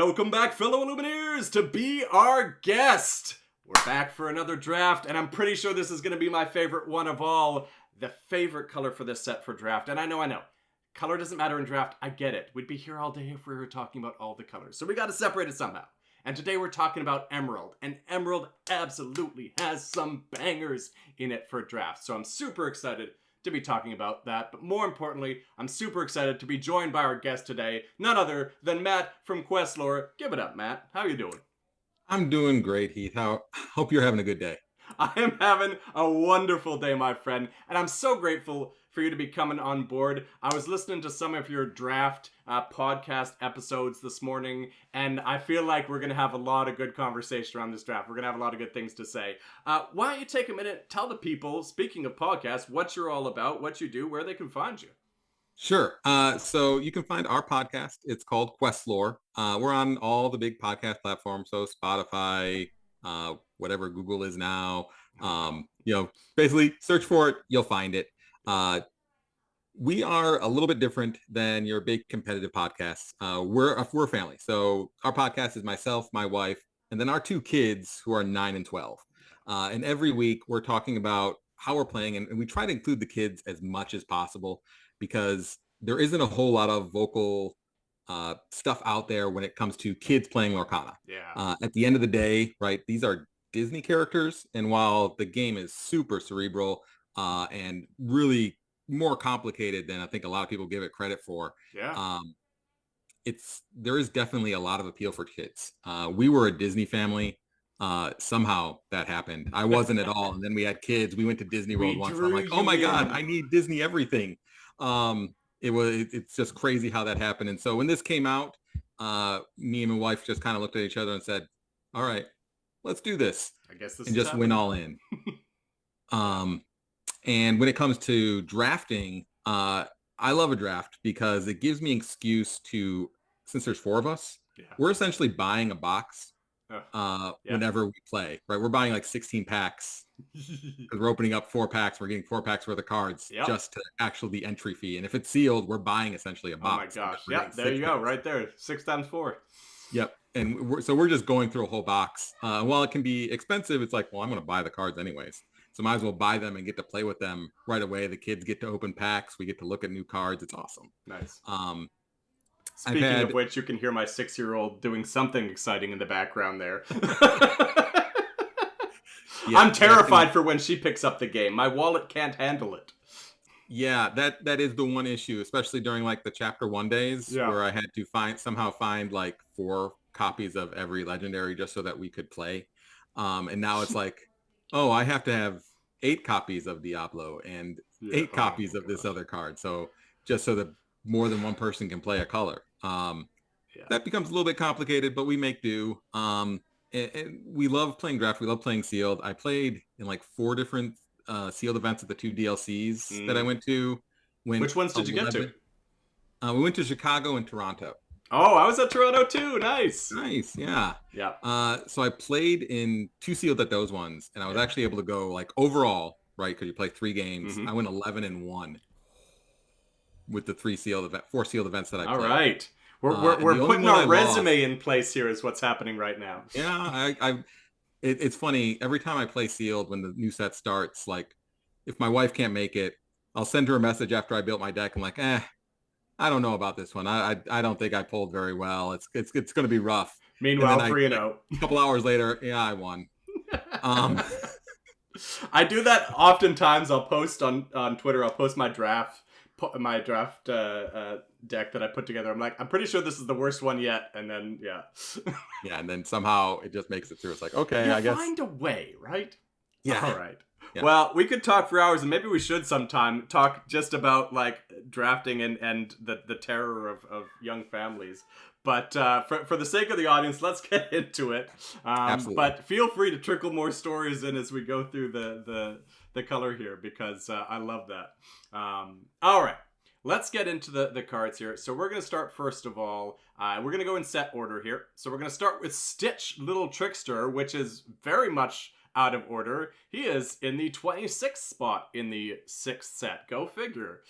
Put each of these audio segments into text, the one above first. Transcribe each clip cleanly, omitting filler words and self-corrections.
Welcome back, fellow Illumineers, to be our guest. We're back for another draft, and I'm pretty sure this is going to be my favorite one of all. The favorite color for this set for draft. And I know. Color doesn't matter in draft. I get it. We'd be here all day if we were talking about all the colors. So we got to separate it somehow. And today we're talking about Emerald. And Emerald absolutely has some bangers in it for draft. So I'm super excited to be talking about that. But more importantly, I'm super excited to be joined by our guest today, none other than Matt from Questlore. Give it up, Matt. How you doing? I'm doing great, Heath. Hope you're having a good day. I am having a wonderful day, my friend, and I'm so grateful for you to be coming on board. I was listening to some of your draft podcast episodes this morning, and I feel like we're going to have a lot of good conversation around this draft. We're going to have a lot of good things to say. Why don't you take a minute, tell the people, speaking of podcasts, what you're all about, what you do, where they can find you. Sure. So you can find our podcast. It's called Questlore. We're on all the big podcast platforms, so Spotify, whatever Google is now. Basically search for it, you'll find it. We are a little bit different than your big competitive podcasts. We're a family. So our podcast is myself, my wife, and then our two kids who are 9 and 12. And every week we're talking about how we're playing, and we try to include the kids as much as possible because there isn't a whole lot of vocal stuff out there when it comes to kids playing Lorcana. Yeah. At the end of the day, right, these are Disney characters, and while the game is super cerebral and really more complicated than I think a lot of people give it credit for, there is definitely a lot of appeal for kids. We were a Disney family. Somehow that happened. I wasn't at all, and then we had kids. We went to Disney World once. I'm like, oh my God, I need Disney everything. It's just crazy how that happened. And so when this came out, me and my wife just kind of looked at each other and said, all right, let's do this. I guess this and just went all in. And when it comes to drafting, I love a draft because it gives me an excuse to, since there's 4 of us, we're essentially buying a box whenever we play, right? We're buying like 16 packs. We're opening up 4 packs. We're getting 4 packs worth of cards just to actually the entry fee. And if it's sealed, we're buying essentially a box. Oh my gosh. Yeah, there you go. Right there. 6 times 4. Yep. And we're just going through a whole box. While it can be expensive, it's like, well, I'm going to buy the cards anyways. So might as well buy them and get to play with them right away. The kids get to open packs. We get to look at new cards. It's awesome. Nice. Speaking of which, you can hear my 6-year-old doing something exciting in the background there. I'm terrified for when she picks up the game. My wallet can't handle it. Yeah, that is the one issue, especially during like the chapter 1 days where I had to find like 4 copies of every legendary just so that we could play. And now it's like, oh, I have to have 8 copies of Diablo and 8 copies of this other card. So just so that more than one person can play a color. That becomes a little bit complicated, but we make do. And we love playing draft. We love playing sealed. I played in like 4 different sealed events at the 2 DLCs that I went to. Which ones did you get to? We went to Chicago and Toronto. Oh, I was at Toronto too. Nice, yeah. So I played in 2 sealed at those ones, and I was actually able to go like overall, right? Because you play 3 games. I went 11-1 with the 4 sealed events that I played. All right. We're putting our resume in place here is what's happening right now. Yeah, it's funny. Every time I play sealed, when the new set starts, like if my wife can't make it, I'll send her a message after I built my deck. I'm like, I don't know about this one. I don't think I pulled very well. It's going to be rough. Meanwhile, 3-0. A couple hours later, I won. I do that oftentimes. I'll post on Twitter. I'll post my draft deck that I put together. I'm like, I'm pretty sure this is the worst one yet. And then, and then somehow it just makes it through. It's like, okay, I guess. Find a way, right? Yeah. All right. Yeah. Well, we could talk for hours, and maybe we should sometime talk just about like drafting and the terror of young families. But for the sake of the audience, let's get into it. Absolutely. But feel free to trickle more stories in as we go through the color here, because I love that. All right. Let's get into the cards here. So we're going to start first of all. We're going to go in set order here. So we're going to start with Stitch Little Trickster, which is very much out of order. He is in the 26th spot in the 6th set. Go figure.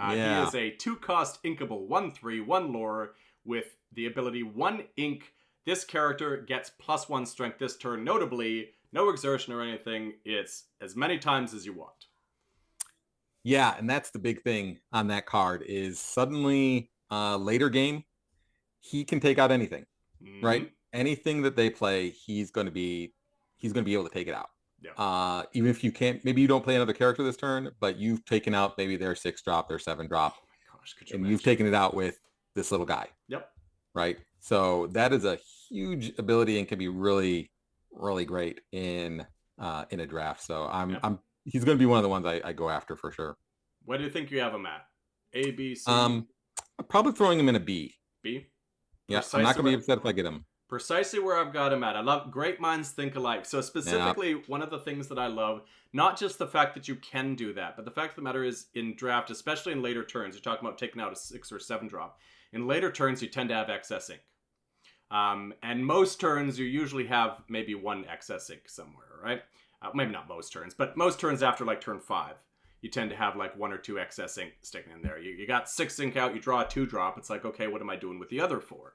He is a 2-cost inkable 1/3, 1 lore with the ability 1 ink This character gets +1 strength this turn. Notably, no exertion or anything. It's as many times as you want. Yeah, and that's the big thing on that card is suddenly later game, he can take out anything, right? Anything that they play, he's going to be able to take it out. Yeah. Even if you can't, maybe you don't play another character this turn, but you've taken out maybe their 6-drop, their 7-drop, Oh my gosh, could you and imagine? you've taken it out with this little guy. Yep. Right. So that is a huge ability and can be really, really great in a draft. So he's going to be one of the ones I go after for sure. What do you think you have him at? A, B, C? I'm probably throwing him in a B. B? Yeah, I'm not going to be upset if I get him. Precisely where I've got him at. I love great minds think alike. So specifically, one of the things that I love, not just the fact that you can do that, but the fact of the matter is in draft, especially in later turns, you're talking about taking out a 6 or 7 drop. In later turns, you tend to have excess ink. And most turns, you usually have maybe 1 excess ink somewhere, right? Maybe not most turns, but most turns after like turn 5, you tend to have like 1 or 2 excess ink sticking in there. You got 6 ink out, you draw a 2 drop. It's like, okay, what am I doing with the other 4?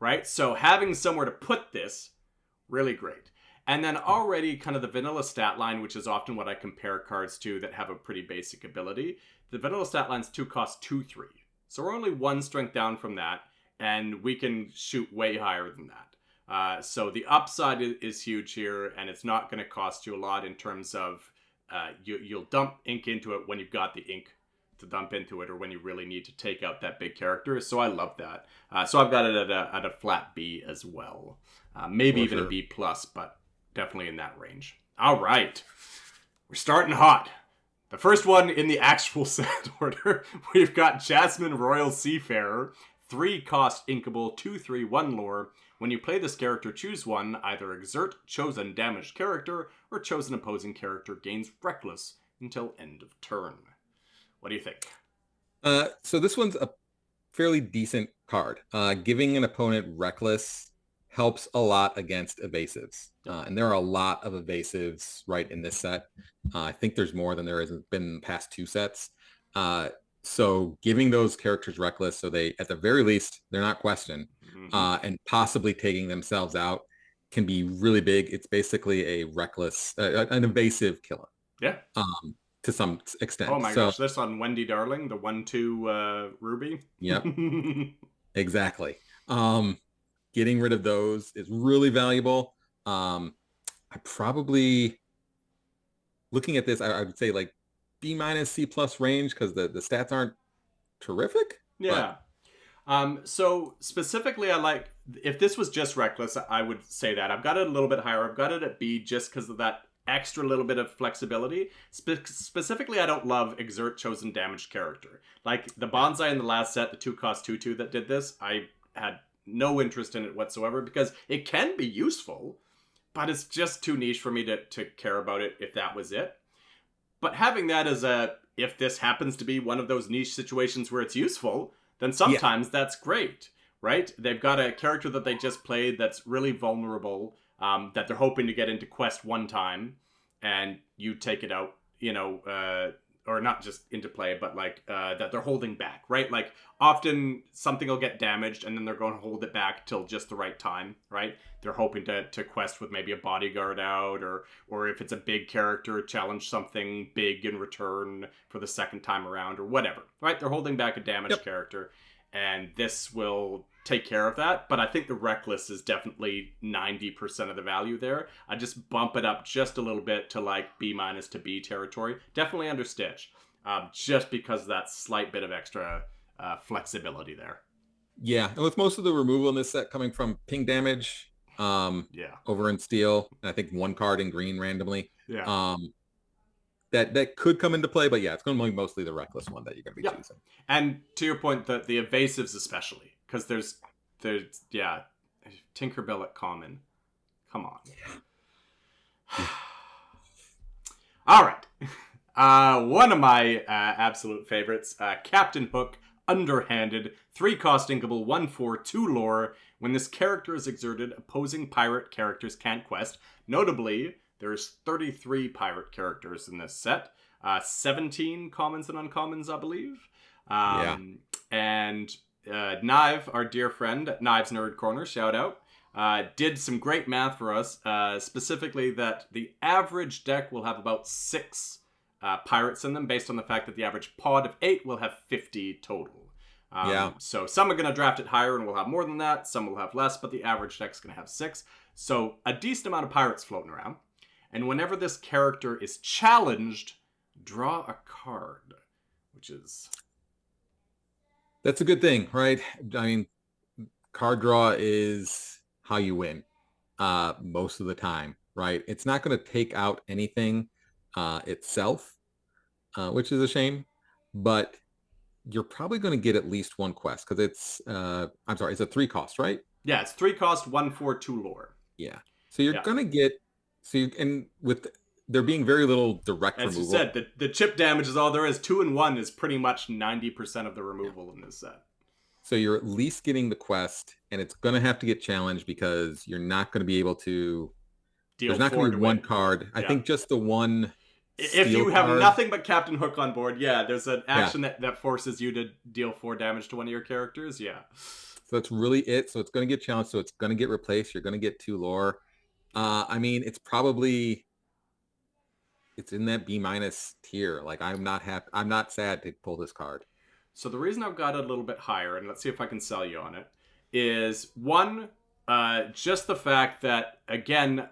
Right? So having somewhere to put this, really great. And then already kind of the vanilla stat line, which is often what I compare cards to that have a pretty basic ability. The vanilla stat lines cost 2/3. So we're only 1 strength down from that, and we can shoot way higher than that. So the upside is huge here, and it's not going to cost you a lot in terms of you'll dump ink into it when you've got the ink to dump into it, or when you really need to take out that big character. So I love that. So I've got it at a flat B as well. Maybe even a B+, but definitely in that range. All right. We're starting hot. The first one in the actual set order, we've got Jasmine Royal Seafarer. 3 cost inkable, 2/3, 1 lore. When you play this character, choose one. Either exert chosen damaged character or chosen opposing character gains reckless until end of turn. What do you think? So this one's a fairly decent card. Giving an opponent reckless helps a lot against evasives. And there are a lot of evasives right in this set. I think there's more than there has been in the past 2 sets. So giving those characters reckless, so they, at the very least, they're not questioned, and possibly taking themselves out can be really big. It's basically a reckless, an evasive killer. Yeah. To some extent. Oh my gosh, this on Wendy Darling, the 1/2 Ruby. Yep. Exactly. Getting rid of those is really valuable. I probably, looking at this, I would say like B- C+ range, because the stats aren't terrific. Yeah. So specifically, I like, if this was just reckless, I would say that. I've got it a little bit higher. I've got it at B just because of that extra little bit of flexibility. Specifically, I don't love exert chosen damaged character. Like the bonsai in the last set, the 2 cost 2/2 that did this, I had no interest in it whatsoever because it can be useful, but it's just too niche for me to care about it if that was it. But having that as if this happens to be one of those niche situations where it's useful, then sometimes that's great, right? They've got a character that they just played that's really vulnerable, that they're hoping to get into quest one time, and you take it out, or not just into play, but like that they're holding back, right? Like often something will get damaged and then they're going to hold it back till just the right time, right? They're hoping to quest with maybe a bodyguard out, or if it's a big character, challenge something big in return for the second time around or whatever, right? They're holding back a damaged character, and this will take care of that. But I think the reckless is definitely 90% of the value there. I just bump it up just a little bit to like B- to B territory. Definitely under Stitch, just because of that slight bit of extra flexibility there. Yeah, and with most of the removal in this set coming from ping damage, over in steel, and I think 1 card in green randomly. Yeah. That could come into play, but yeah, it's going to be mostly the reckless one that you're going to be choosing. And to your point, the evasives especially, because there's Tinkerbell at common. Come on. All right. One of my absolute favorites, Captain Hook, Underhanded, 3 cost inkable, 1/4, 2 lore. When this character is exerted, opposing pirate characters can't quest. Notably, there's 33 pirate characters in this set. 17 commons and uncommons, I believe. And Knive, our dear friend, Knives Nerd Corner, shout out. did some great math for us, specifically that the average deck will have about 6 pirates in them, based on the fact that the average pod of 8 will have 50 total. So some are going to draft it higher and will have more than that. Some will have less, but the average deck's going to have 6. So a decent amount of pirates floating around. And whenever this character is challenged, draw a card, which is... That's a good thing, right? I mean, card draw is how you win most of the time, right? It's not going to take out anything itself, which is a shame, but you're probably going to get at least one quest because it's, it's a 3 cost, right? Yeah, it's 3 cost, 1 for 2 lore. Yeah. So you're going to get, and with there being very little direct As removal. you said, the chip damage is all there is. 2 and 1 is pretty much 90% of the removal in this set. So you're at least getting the quest, and it's going to have to get challenged because you're not going to be able to... There's not going to be one card. I think just the one... If you have nothing but Captain Hook on board, there's an action that forces you to deal 4 damage to one of your characters, So that's really it. So it's going to get challenged, so it's going to get replaced. You're going to get 2 lore. I mean, it's probably... It's in that B- tier. Like, I'm not sad to pull this card. So the reason I've got it a little bit higher, and let's see if I can sell you on it, is one, just the fact that, again,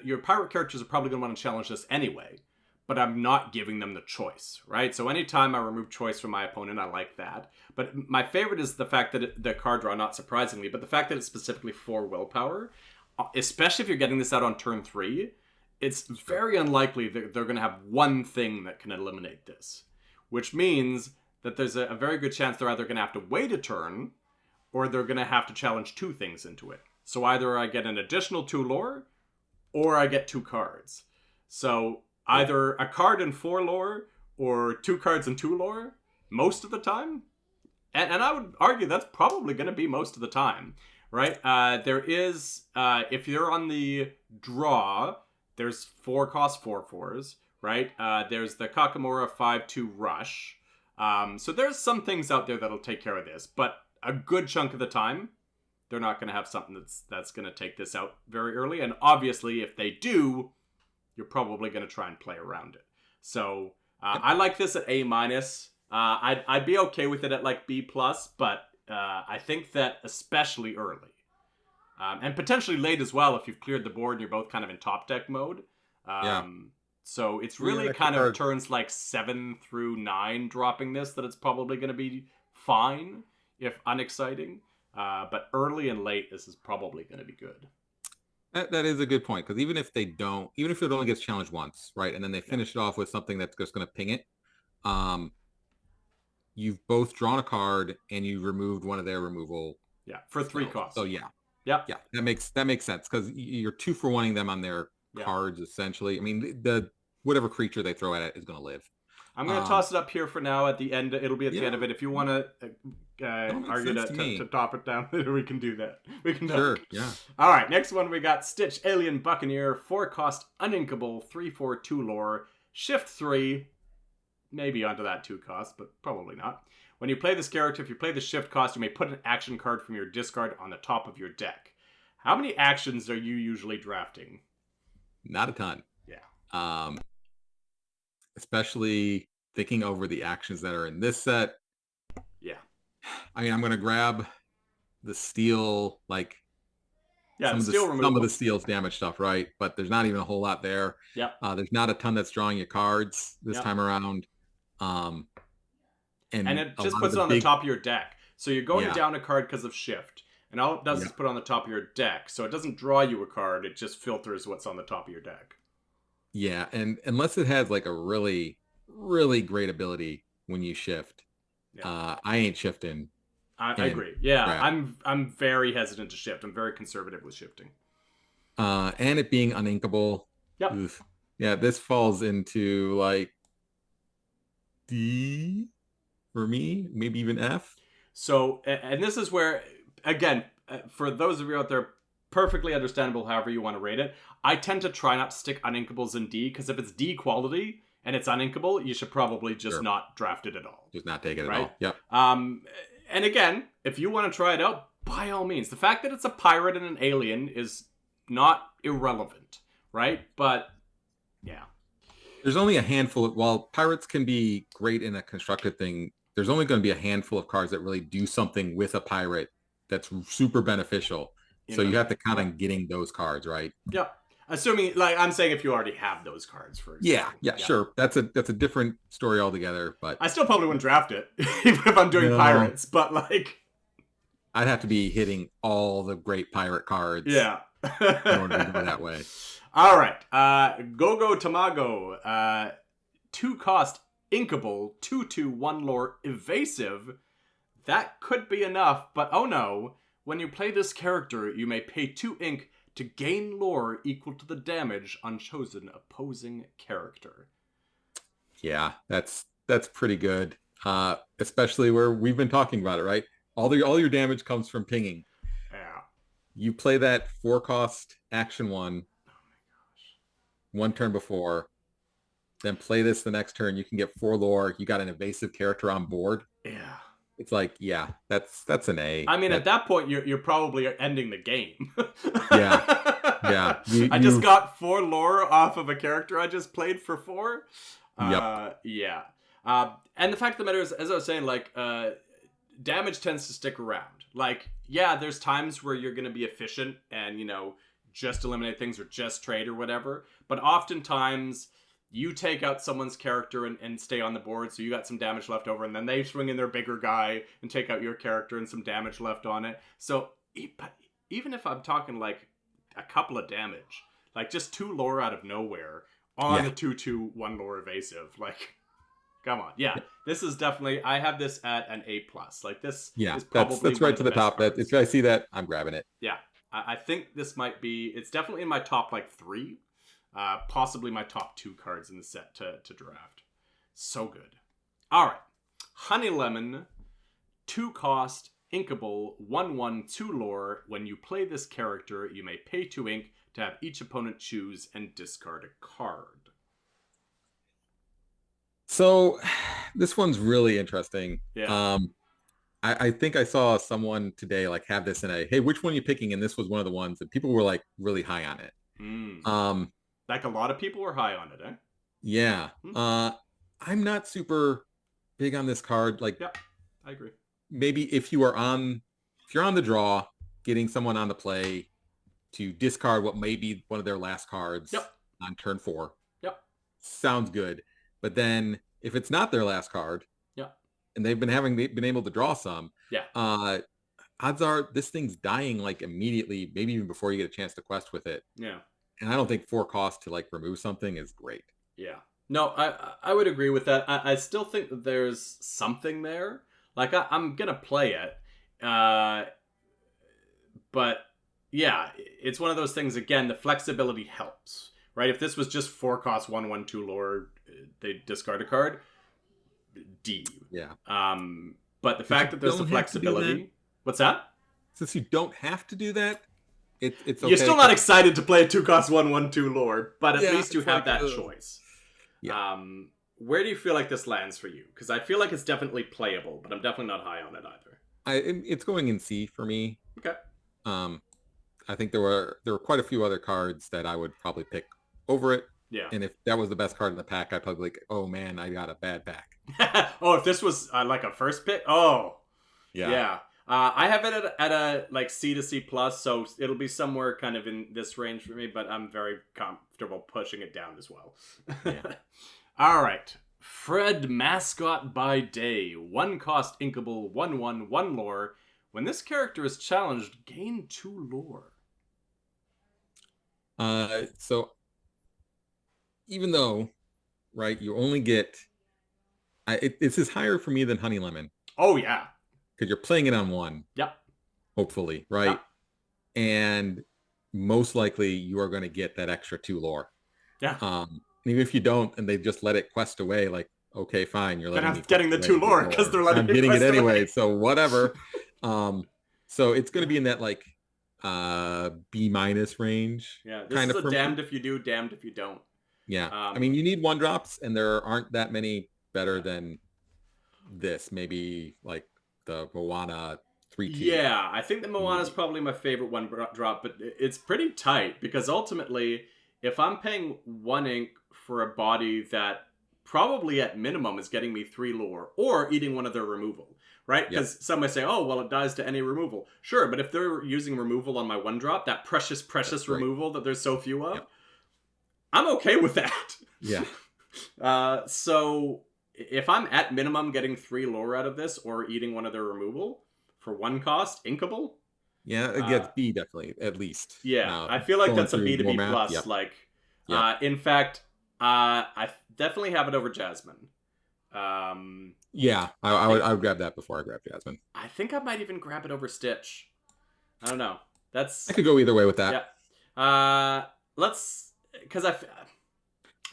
your pirate characters are probably going to want to challenge this anyway, but I'm not giving them the choice, right? So anytime I remove choice from my opponent, I like that. But my favorite is the fact that the card draw, not surprisingly, but the fact that it's specifically for willpower, especially if you're getting this out on turn 3, it's very unlikely that they're going to have one thing that can eliminate this, which means that there's a very good chance they're either going to have to wait a turn or they're going to have to challenge 2 things into it. So either I get an additional 2 lore or I get 2 cards. So either a card and 4 lore or 2 cards and 2 lore most of the time. And I would argue that's probably going to be most of the time, right? There is, if you're on the draw, there's 4 cost 4/4s, right? There's the Kakamura 5/2 rush. So there's some things out there that'll take care of this, but a good chunk of the time, they're not going to have something that's going to take this out very early. And obviously, if they do, you're probably going to try and play around it. So I like this at A-. I'd be okay with it at like B+, but I think that especially early, and potentially late as well if you've cleared the board and you're both kind of in top deck mode. So it's really kind of turns like 7 through 9 dropping this that it's probably going to be fine, if unexciting. But early and late, this is probably going to be good. That is a good point, because even if it only gets challenged once, right, and then they finish it off with something that's just going to ping it, you've both drawn a card and you removed one of their removal. Yeah, for 3 costs. So yeah, that makes sense, because you're 2-for-1ing them on their cards essentially. I mean, the whatever creature they throw at it is going to live. I'm going to toss it up here for now. At the end, it'll be at the end of it. If you want to argue to top it down, we can do that. We can sure. Yeah. All right. Next one, we got Stitch Alien Buccaneer, 4 cost, uninkable, 3/4 lore, shift 3, maybe onto that 2 cost, but probably not. When you play this character, if you play the shift cost, you may put an action card from your discard on the top of your deck. How many actions are you usually drafting? Not a ton. Yeah. Especially thinking over the actions that are in this set. Yeah. I mean, I'm going to grab the steel, some of the steel's damage stuff, right? But there's not even a whole lot there. Yeah. There's not a ton that's drawing you cards this time around. And it just puts it on the top of your deck. So you're going down a card because of shift. And all it does is put it on the top of your deck. So it doesn't draw you a card. It just filters what's on the top of your deck. Yeah, and unless it has like a really, really great ability when you shift, I ain't shifting. I agree. Yeah, I'm very hesitant to shift. I'm very conservative with shifting. And it being uninkable. Yep. Oof. Yeah, this falls into like D for me, maybe even F. So, and this is where, again, for those of you out there, perfectly understandable however you want to rate it. I tend to try not to stick uninkables in D, because if it's D quality and it's uninkable, you should probably just not draft it at all. Just not take it at all. Yep. And again, if you want to try it out, by all means. The fact that it's a pirate and an alien is not irrelevant, right? But, yeah. There's only a handful of, while pirates can be great in a constructed thing, there's only going to be a handful of cards that really do something with a pirate that's super beneficial. So you have to count on getting those cards, right? Yeah. Assuming, like, I'm saying if you already have those cards, for example. Yeah, sure. That's a different story altogether, but I still probably wouldn't draft it, even if I'm doing pirates, but, like... I'd have to be hitting all the great pirate cards. Yeah. In order to go that way. All right. Gogo Tamago. 2-cost inkable, 2/2 1 lore evasive. That could be enough, but oh no. When you play this character, you may pay 2 ink to gain lore equal to the damage on chosen opposing character. Yeah, that's pretty good. Especially where we've been talking about it, right? All your damage comes from pinging. Yeah. You play that 4-cost action 1. Oh my gosh. 1 turn before. Then play this the next turn. You can get 4 lore. You got an evasive character on board. Yeah. It's like, yeah, that's an A. I mean, at that point, you're probably ending the game. Yeah. I just got 4 lore off of a character I just played for 4. Yep. Yeah. And the fact of the matter is, as I was saying, like, damage tends to stick around. Like, yeah, there's times where you're going to be efficient and, just eliminate things or just trade or whatever. But oftentimes, you take out someone's character and stay on the board, so you got some damage left over, and then they swing in their bigger guy and take out your character and some damage left on it. So, even if I'm talking, like, a couple of damage, like, just 2 lore out of nowhere on the 2/2 1 lore evasive, like... Come on. Yeah. This is definitely, I have this at an A+. Like, this is probably that's right to the top. That if I see that, I'm grabbing it. Yeah. I think this might be, it's definitely in my top, like, 3. Possibly my top 2 cards in the set to draft. So good. All right. Honey Lemon, 2-cost, inkable, 1/1, 2 lore. When you play this character, you may pay 2 ink to have each opponent choose and discard a card. So this one's really interesting. Yeah. I think I saw someone today like have this in a, hey, which one are you picking? And this was one of the ones that people were like really high on it. Like a lot of people were high on it, eh? Yeah. I'm not super big on this card. Like, yeah, I agree. Maybe if you're on the draw, getting someone on the play to discard what may be one of their last cards on turn 4. Yep. Sounds good. But then if it's not their last card, and they've been able to draw some, odds are this thing's dying like immediately, maybe even before you get a chance to quest with it. Yeah. And I don't think 4 cost to like remove something is great. Yeah. No, I would agree with that. I still think that there's something there. Like I'm gonna play it, but yeah, it's one of those things. Again, the flexibility helps, right? If this was just 4 cost 1/1 2 lore, they discard a card. D. Yeah. But the fact that there's the flexibility. What's that? Since you don't have to do that, it's okay. You're still not excited to play a 2 cost 1/1 2 lore, but at least you have that choice. Yeah. Where do you feel like this lands for you? Because I feel like it's definitely playable, but I'm definitely not high on it either. It's going in C for me. Okay. I think there were quite a few other cards that I would probably pick over it. Yeah. And if that was the best card in the pack, I'd probably like, oh man, I got a bad pack. Oh, if this was like a first pick? Oh. Yeah. Yeah. I have it at a like C to C+, so it'll be somewhere kind of in this range for me, but I'm very comfortable pushing it down as well. Yeah. All right. Fred Mascot by Day. 1 cost inkable, 1/1, 1 lore. When this character is challenged, gain 2 lore. So even though, right, you only get, this is higher for me than Honey Lemon. Oh, yeah. Because you're playing it on 1. Yep. Hopefully, right? Yep. And most likely you are going to get that extra 2 lore. Yeah. Even if you don't, and they just let it quest away, like, okay, fine, you're letting me getting the 2 lore because they're letting I'm getting it anyway, away. So whatever. So it's going to be in that like B- range. Yeah, this is a damned if you do, damned if you don't. Yeah, I mean, you need 1-drops, and there aren't that many better than this. Maybe like the Moana 3-2. Yeah, I think the Moana is probably my favorite one drop, but it's pretty tight because ultimately, if I'm paying 1 ink for a body that probably at minimum is getting me 3 lore or eating one of their removal, right? Because some might say, oh, well, it dies to any removal. Sure, but if they're using removal on my 1 drop, that precious removal that there's so few of, I'm okay with that. Yeah. So if I'm at minimum getting 3 lore out of this or eating one of their removal for 1 cost, inkable. Yeah, it gets B definitely, at least. Yeah, I feel like that's a B to B plus. Yep. Like, in fact, I definitely have it over Jasmine. Yeah, I would grab that before I grab Jasmine. I think I might even grab it over Stitch. I don't know. I could go either way with that. Yeah. Because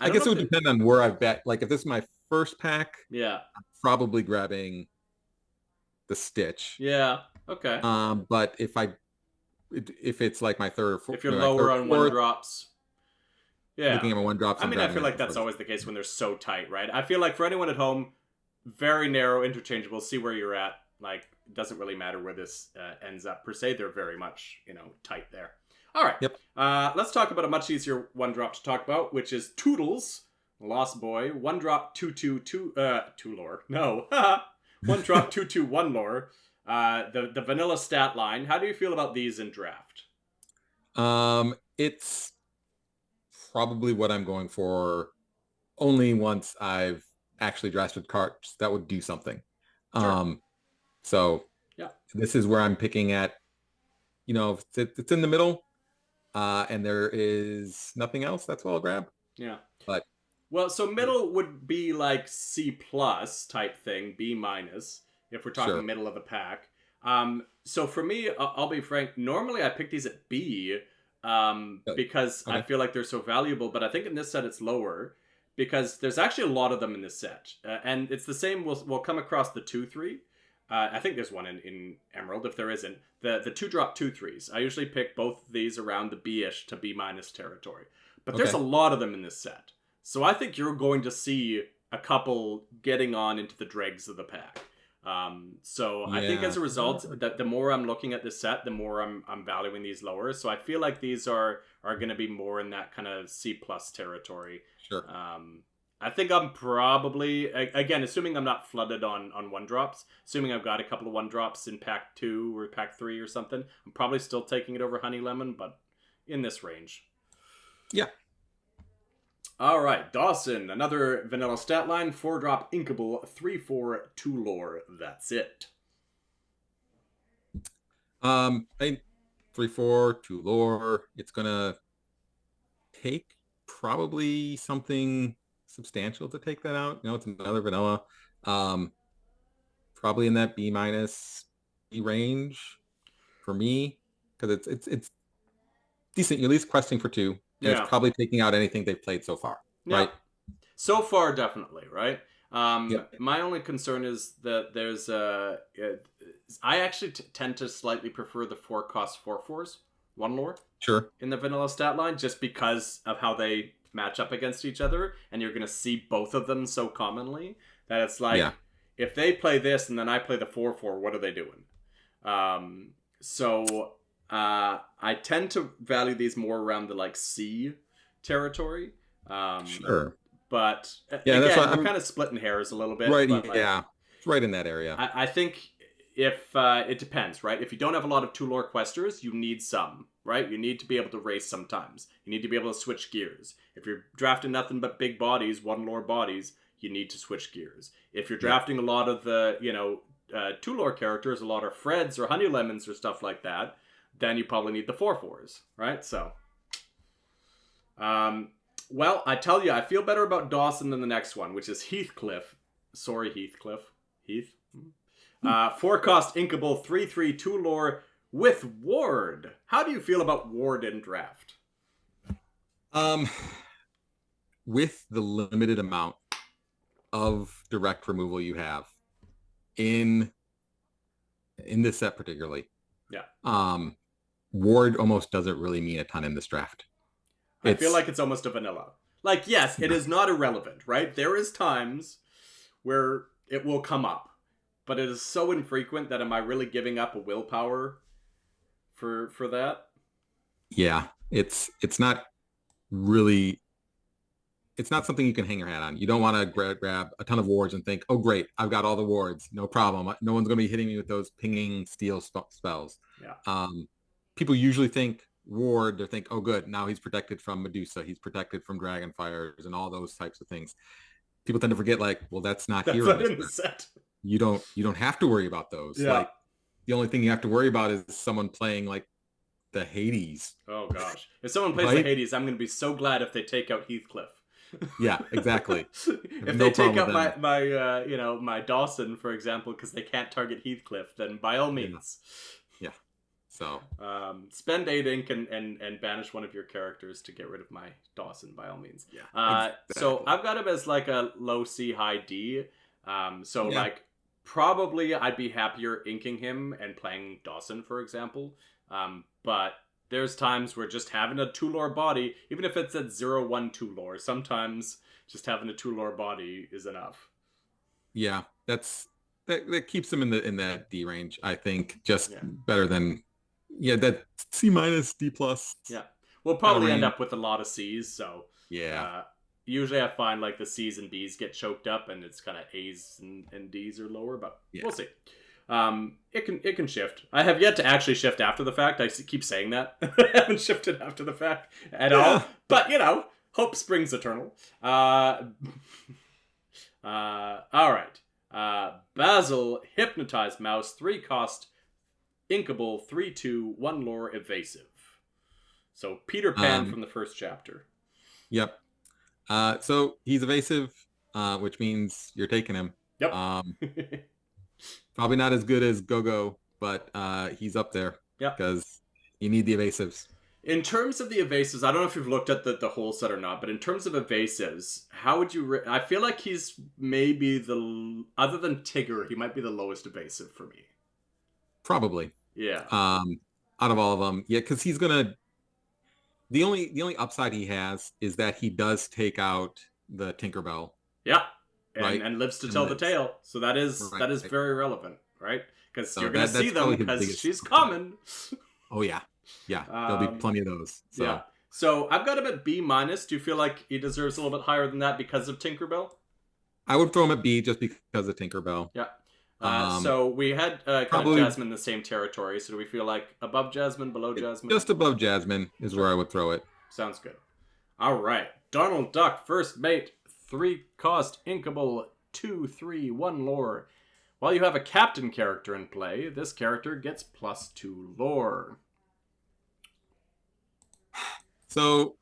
I guess it would depend on where I bet. Like if this is my first pack, I'm probably grabbing the Stitch. Yeah. Okay. But if it's like my third or fourth, if you're lower on 1 drops, looking at my 1 drops. I mean, I feel like that's always the case when they're so tight, right? I feel like for anyone at home, very narrow, interchangeable. See where you're at. Like, it doesn't really matter where this ends up per se. They're very much, tight there. All right. Yep. Let's talk about a much easier 1 drop to talk about, which is Toodles, Lost Boy. 1 drop 2/2 2 lore. No. 1 drop 2/2 1 lore. The vanilla stat line. How do you feel about these in draft? It's probably what I'm going for only once I've actually drafted cards that would do something. Sure. So this is where I'm picking at, it's in the middle, and there is nothing else. That's what I'll grab. Yeah. But so middle would be like C plus type thing, B minus, if we're talking middle of the pack. So for me, I'll be frank, normally I pick these at B, because I feel like they're so valuable, but I think in this set it's lower because there's actually a lot of them in this set. And it's the same, we'll come across the 2/3. I think there's one in Emerald. If there isn't, the 2 drop 2/3s. I usually pick both of these around the B-ish to B minus territory. But there's a lot of them in this set. So I think you're going to see a couple getting on into the dregs of the pack. I think as a result, that the more I'm looking at this set, the more I'm valuing these lower. So I feel like these are going to be more in that kind of C plus territory. Sure. I think I'm probably, again, assuming I'm not flooded on 1 drops, assuming I've got a couple of 1 drops in pack 2 or pack 3 or something, I'm probably still taking it over Honey Lemon, but in this range. Yeah. All right, Dawson, another vanilla stat line, 4 drop inkable, 3/4 2 lore. That's it. 3/4 2 lore. It's gonna take probably something substantial to take that out. It's another vanilla. Probably in that B minus B range for me because it's decent. You're at least questing for 2. Yeah. It's probably taking out anything they've played so far, right? So far, definitely, right? My only concern is that there's I actually tend to slightly prefer the 4 cost 4/4s, 1 lore. Sure. In the vanilla stat line, just because of how they match up against each other, and you're going to see both of them so commonly that it's like, if they play this and then I play the 4/4, what are they doing? I tend to value these more around the C territory. Sure. But again, we're kind of splitting hairs a little bit. Right. But it's right in that area. I think if it depends, right? If you don't have a lot of 2 lore questers, you need some, right? You need to be able to race sometimes. You need to be able to switch gears. If you're drafting nothing but big bodies, 1 lore bodies, you need to switch gears. If you're drafting a lot of the 2 lore characters, a lot of Freds or Honey Lemons or stuff like that, then you probably need the 4/4s, right? So, well, I tell you, I feel better about Dawson than the next one, which is Heathcliff. Sorry, Heathcliff. Heath. 4 cost inkable, 3/3 2 lore with Ward. How do you feel about Ward in draft? With the limited amount of direct removal you have in this set particularly, Ward almost doesn't really mean a ton in this draft. I feel like it's almost a vanilla. Like, yes, it is not irrelevant, right? There is times where it will come up. but it is so infrequent that am I really giving up a willpower for that? Yeah, it's not really it's not something you can hang your hat on. You don't want to grab a ton of wards and think, oh great, I've got all the wards, no problem. No one's going to be hitting me with those pinging steel spells. Yeah. People usually think ward, they think, oh good, now he's protected from Medusa, he's protected from dragon fires and all those types of things. People tend to forget, like, well, that's not That's here not in in the this set. You don't have to worry about those. Yeah. Like, the only thing you have to worry about is someone playing like the Hades. Oh gosh. If someone plays Right? the Hades, I'm going to be so glad if they take out Heathcliff. Yeah, exactly. If No they take problem out with my Dawson, for example, because they can't target Heathcliff, then by all means. Yeah. So spend 8 ink and banish one of your characters to get rid of my Dawson, by all means. Yeah. So Exactly. I've got him as like a low C, high D. So Yeah. like probably I'd be happier inking him and playing Dawson, for example. But there's times where just having a 2-lore body, even if it's at 0-1-2 lore, sometimes just having a 2-lore body is enough. Yeah, that keeps him in that D range, I think, just Yeah. better than that C minus D plus. Yeah. We'll probably end up with a lot of C's, so Yeah. usually I find like the C's and B's get choked up and it's kind of A's and D's are lower, but Yeah. we'll see. It can shift. I have yet to actually shift after the fact. I keep saying that. I haven't shifted after the fact at all. But, hope springs eternal. All right. Basil, Hypnotized Mouse, 3 cost, Inkable, 3/2, 1 lore, Evasive. So Peter Pan from the first chapter. Yep. So he's evasive, which means you're taking him. Yep. Probably not as good as Go-Go, but he's up there. Yep. Because you need the evasives. In terms of the evasives, I don't know if you've looked at the whole set or not, but in terms of evasives, how would you... I feel like he's maybe other than Tigger, he might be the lowest evasive for me. Probably. Yeah. Out of all of them. Yeah, because he's going to... The only upside he has is that he does take out the Tinkerbell. Yeah. Right? And lives to tell the tale. So that is very relevant, right? Because you're going to see them because she's coming. Oh, yeah. Yeah, there'll be plenty of those. So. Yeah. So I've got him at B-. Do you feel like he deserves a little bit higher than that because of Tinkerbell? I would throw him at B just because of Tinkerbell. Yeah. So we had kind of Jasmine in the same territory. So do we feel like above Jasmine, below Jasmine? Just above Jasmine is where I would throw it. Sounds good. All right. Donald Duck, first mate, 3 cost, Inkable, 2/3, 1 lore. While you have a captain character in play, this character gets +2 lore. So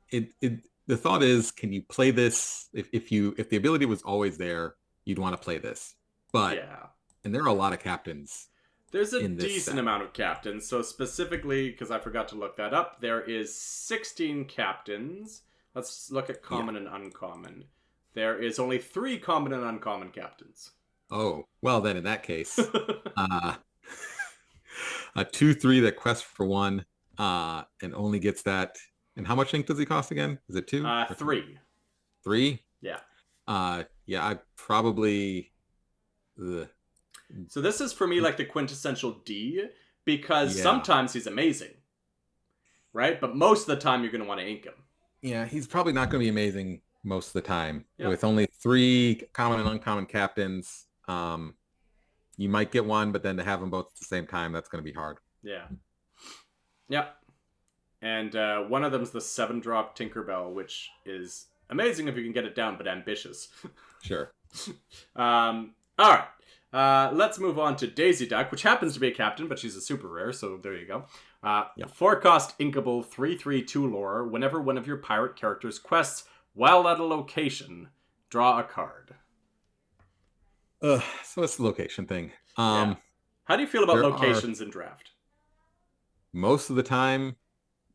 the thought is, can you play this if the ability was always there, you'd want to play this. But and there are a lot of captains. There's a decent amount of captains. So specifically, because I forgot to look that up, there is 16 captains. Let's look at common and uncommon. There is only 3 common and uncommon captains. Oh, well then in that case, a 2/3 that quests for 1 and only gets that. And how much ink does he cost again? Is it 2? 3. 3? Yeah. I probably... So this is for me like the quintessential D, because sometimes he's amazing, right? But most of the time you're going to want to ink him. Yeah, he's probably not going to be amazing most of the time. Yep. With only 3 common and uncommon captains, you might get one, but then to have them both at the same time, that's going to be hard. Yeah. Yep. And one of them's the 7-drop Tinkerbell, which is amazing if you can get it down, but ambitious. Sure. All right. Let's move on to Daisy Duck, which happens to be a captain, but she's a super rare, so there you go. 4 cost, Inkable, 3/3, 2 lore. Whenever one of your pirate characters quests while at a location, draw a card. So it's the location thing. How do you feel about locations in draft? Most of the time,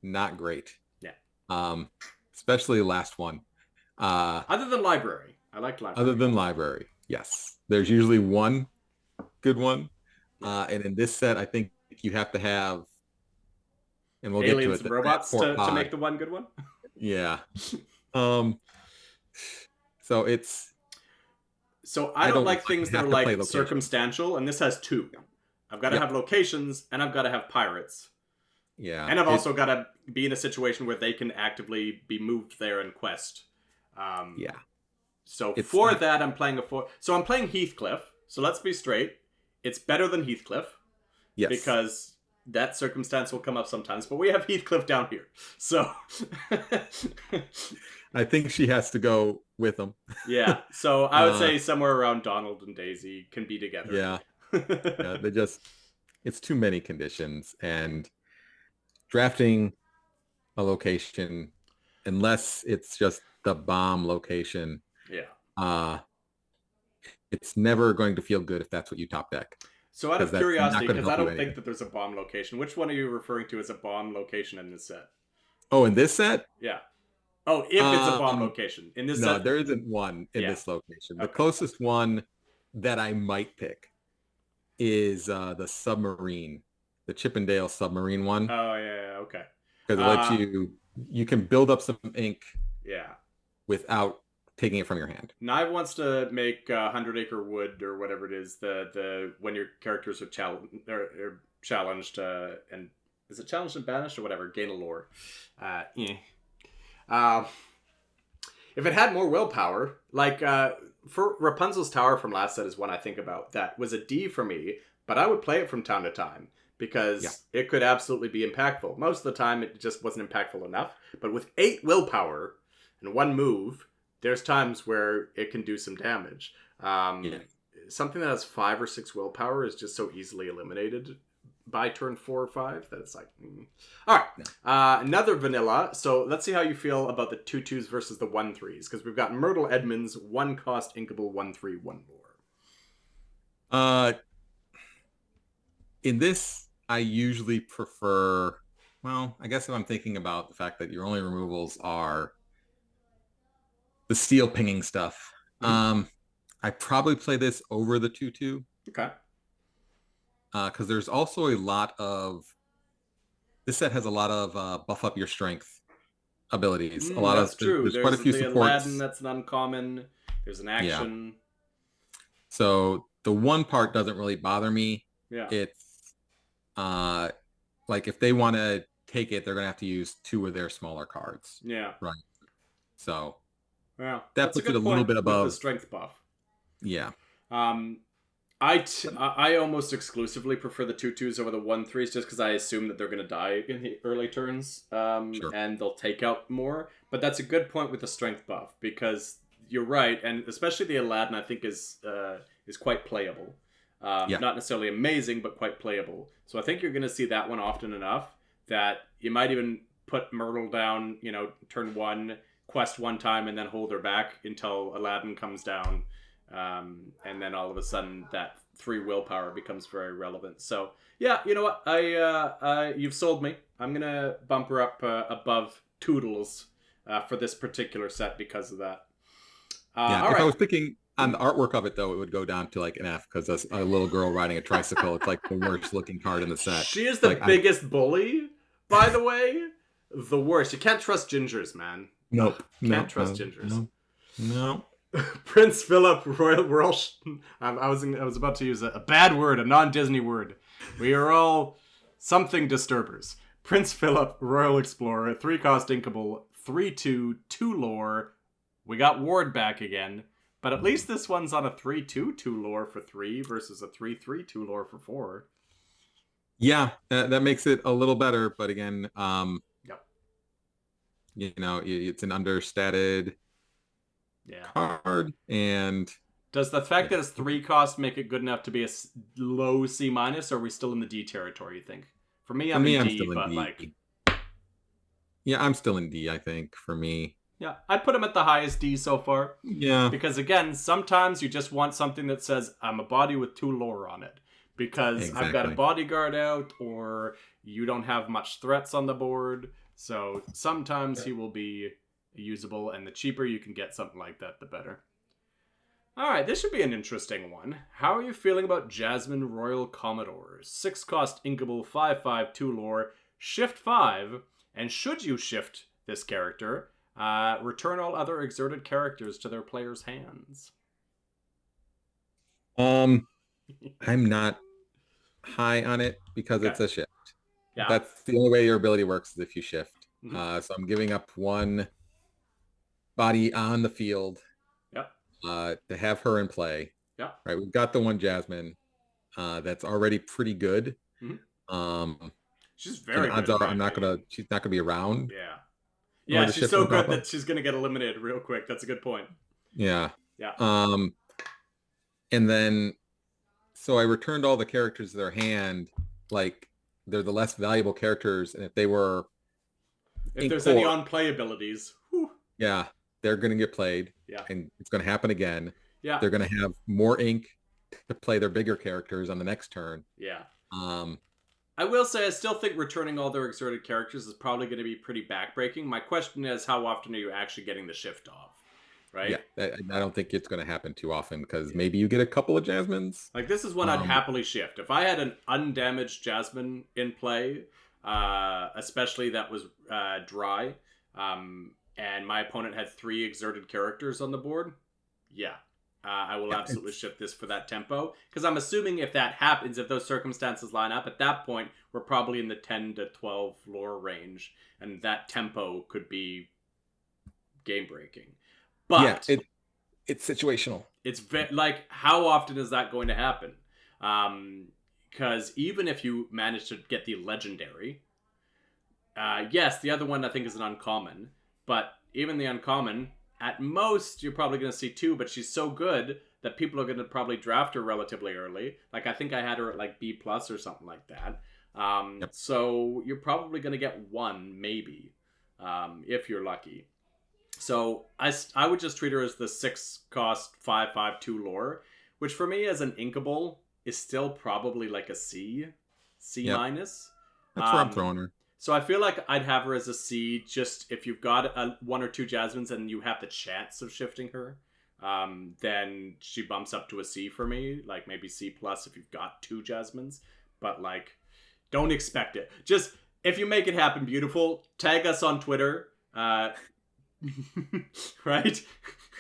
not great. Yeah. Especially the last one. Other than library. I like library. Other than library, yes. There's usually one good one. And in this set, I think you have to have... And we'll aliens get to it. And robots to make the one good one? Yeah. So it's... So I don't like things that are like location. circumstantial, and this has two. I've got to have locations, and I've got to have pirates. Yeah. And I've also got to be in a situation where they can actively be moved there in quest. Yeah. So for that, I'm playing So I'm playing Heathcliff. So let's be straight. It's better than Heathcliff. Yes. Because that circumstance will come up sometimes. But we have Heathcliff down here. So... I think she has to go with them. Yeah. So I would say somewhere around Donald and Daisy can be together. Yeah. Yeah, it's too many conditions, and drafting a location, unless it's just the bomb location, it's never going to feel good if that's what you top deck. So out of curiosity, because I don't think that there's a bomb location, which one are you referring to as a bomb location in this set? Oh, in this set? Yeah. Oh, if it's a bomb location. In this set? No, there isn't one in this location. The closest one that I might pick is the submarine, the Chippendale submarine one. Oh, yeah, okay. Because it lets you can build up some ink without taking it from your hand. Knive wants to make 100 Acre Wood or whatever it is, the when your characters are challenged, and is it challenged and banished or whatever, gain a lore. If it had more willpower, like for Rapunzel's Tower from last set is one I think about. That was a D for me, but I would play it from time to time because it could absolutely be impactful. Most of the time, it just wasn't impactful enough. But with 8 willpower and 1 move, there's times where it can do some damage. Something that has 5 or 6 willpower is just so easily eliminated by turn 4 or 5 that it's like all right. Another vanilla. So let's see how you feel about the 2/2s versus the 1/3s, because we've got Myrtle Edmonds, 1 cost inkable, 1/3, 1 lore. In this, I usually prefer, well, I guess if I'm thinking about the fact that your only removals are the steel pinging stuff, I probably play this over the 2/2. Okay. Because there's also a lot of, this set has a lot of buff up your strength abilities. A lot that's of true. There's quite a few the supports. Aladdin that's an uncommon. There's an action. Yeah. So the one part doesn't really bother me. Yeah. It's like if they want to take it, they're gonna have to use 2 of their smaller cards. Yeah. Right. So yeah, that puts it a little bit above the strength buff. Yeah. I almost exclusively prefer the 2/2s over the 1/3s just because I assume that they're going to die in the early turns, and they'll take out more. But that's a good point with the strength buff, because you're right, and especially the Aladdin I think is quite playable. Not necessarily amazing, but quite playable. So I think you're going to see that one often enough that you might even put Myrtle down, turn 1, quest 1 time, and then hold her back until Aladdin comes down. And then all of a sudden that 3 willpower becomes very relevant. So yeah, you know what? You've sold me. I'm gonna bump her up above Toodles for this particular set because of that. If I was thinking on the artwork of it, though, it would go down to like an F, because that's a little girl riding a tricycle. It's like the worst looking card in the set. She is the biggest bully, by the way. The worst. You can't trust gingers, man. Nope. Can't trust gingers. No. Prince Philip, Royal. I was about to use a bad word, a non-Disney word. We are all something disturbers. Prince Philip, Royal Explorer, 3 cost inkable, 3/2, 2 lore. We got Ward back again, but at least this one's on a 3/2, 2 lore for 3 versus a 3/3, 2 lore for 4. Yeah, that makes it a little better, but again, it's an understated card, and does the fact that it's 3 cost make it good enough to be a low C-, or are we still in the D territory, you think? For me, I'm in D, but D. I'm still in D, I think, for me. Yeah, I'd put him at the highest D so far. Yeah. Because again, sometimes you just want something that says, I'm a body with 2 lore on it. Because I've got a bodyguard out, or you don't have much threats on the board. So sometimes he will be usable, and the cheaper you can get something like that, the better. All right, this should be an interesting one. How are you feeling about Jasmine Royal Commodore? 6 cost inkable, 5/5, 2 lore, shift 5, and should you shift this character, return all other exerted characters to their players' hands. Um, I'm not high on it because Okay. it's a shift. Yeah. That's the only way your ability works is if you shift. Hmm. So I'm giving up one body on the field Yep. to have her in play. Yep. Right, we've got the one Jasmine that's already pretty good. Hmm. Um, She's and very good odds in are my opinion. she's not gonna be around Yeah. in Yeah, order to she's shift so on top good of. that she's gonna get eliminated real quick. That's a good point. Yeah. Yeah. Um, and then so I returned all the characters to their hand, like they're the less valuable characters, and if they were If in there's any core, on play abilities, whew. yeah, they're gonna get played, Yeah. and it's gonna happen again. Yeah. They're gonna have more ink to play their bigger characters on the next turn. Yeah. Um, I will say I still think returning all their exerted characters is probably going to be pretty backbreaking. My question is, how often are you actually getting the shift off? yeah, Right? I don't think it's gonna happen too often because Yeah. maybe you get a couple of Jasmines. Like this is one I'd Um, happily shift if I had an undamaged Jasmine in play, especially that was dry, and my opponent had 3 exerted characters on the board. Yeah, I will yeah, absolutely shift this for that tempo because I'm assuming if that happens, if those circumstances line up, at that point we're probably in the 10 to 12 lore range, and that tempo could be game breaking. yeah, But it's situational. like, how often is that going to happen? Because even if you manage to get the legendary, yes, the other one I think is an uncommon, but even the uncommon, at most you're probably going to see 2, but she's so good that people are going to probably draft her relatively early. Like I think I had her at like B plus or something like that. Yep. So you're probably going to get 1 maybe, if you're lucky. So I would just treat her as the 6 cost 5/5/2 lore, which for me as an inkable is still probably like a C Yep. minus. That's where I'm Um, throwing her. so I feel like I'd have her as a C just if you've got 1 or 2 Jasmines and you have the chance of shifting her. Then she bumps up to a C for me, like maybe C plus if you've got 2 Jasmines. But like, don't expect it. Just if you make it happen, beautiful. Tag us on Twitter. Right?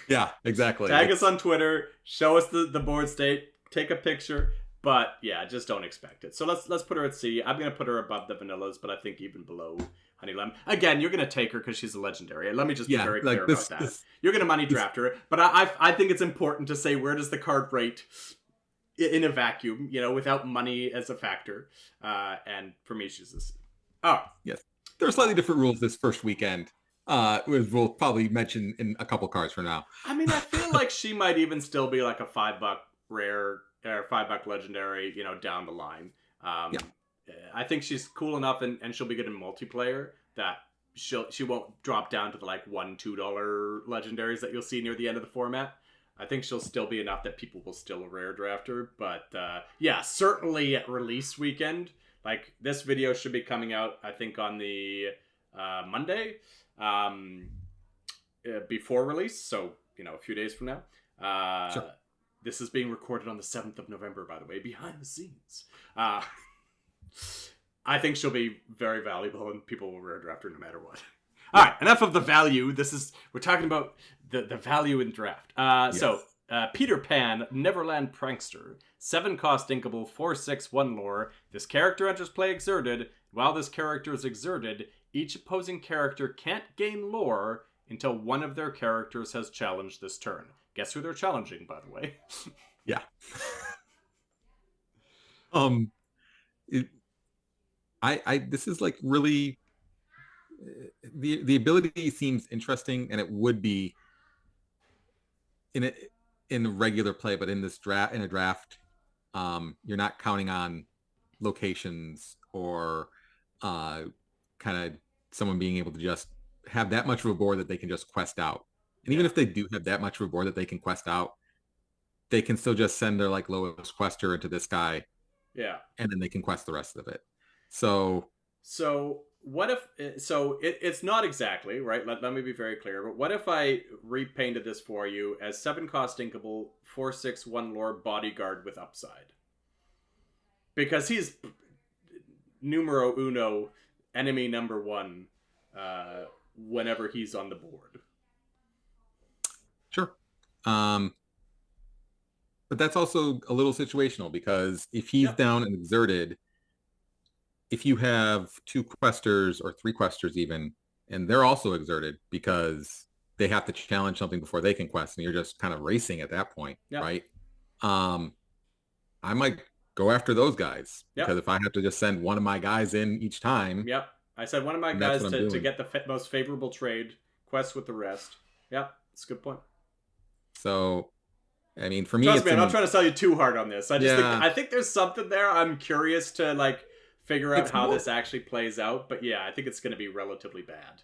Yeah, exactly. Tag us on Twitter. Show us the board state. Take a picture. But yeah, just don't expect it. So let's put her at C. I'm gonna put her above the vanillas, but I think even below Honey Lemon. Again, you're gonna take her because she's a legendary. Let me just be Yeah, very like clear about that. this You're gonna money draft her, but I think it's important to say where does the card rate in a vacuum, without money as a factor. And for me, she's this. Oh, yes. There are slightly different rules this first weekend. We'll probably mention in a couple cards from now. I mean, I feel like she might even still be like a $5 rare or $5 legendary, down the line. Yeah. I think she's cool enough and she'll be good in multiplayer that she won't drop down to the like $1-2 legendaries that you'll see near the end of the format. I think she'll still be enough that people will still rare draft her. But yeah, certainly at release weekend. Like this video should be coming out, I think, on the Monday. Before release, so a few days from now. Sure. This is being recorded on the 7th of November, by the way, behind the scenes. I think she'll be very valuable, and people will rare draft her no matter what. All right, enough of the value. We're talking about the value in draft. Yes. So Peter Pan, Neverland Prankster, 7 cost inkable, 4/6/1 lore. This character enters play exerted. While this character is exerted, each opposing character can't gain lore until one of their characters has challenged this turn. Guess who they're challenging, by the way? Yeah. It, I this is like really the ability seems interesting, and it would be in regular play, but in a draft, you're not counting on locations or kind of someone being able to just have that much of a board that they can just quest out. And even if they do have that much of a board that they can quest out, they can still just send their like lowest quester into this guy. Yeah. And then they can quest the rest of it. So what if, so it's not exactly, right? Let me be very clear, but what if I repainted this for you as 7 cost inkable, 4/6/1 lore bodyguard with upside? Because he's numero uno, enemy number 1, whenever he's on the board. Sure. But that's also a little situational because if he's Yep. down and exerted, if you have two questers or three questers even, and they're also exerted because they have to challenge something before they can quest, and you're just kind of racing at that point, Yep. right? Um, I might go after those guys because Yep. if I have to just send one of my guys in each time, Yep. I said one of my and that's guys what I'm to doing. get the most favorable trade, quest with the rest. Yep. That's a good point. So, I mean, for me, Trust me, it's I'm not in trying to sell you too hard on this. yeah, I think there's something there. I'm curious to like figure out it's how more this actually plays out. But yeah, I think it's going to be relatively bad.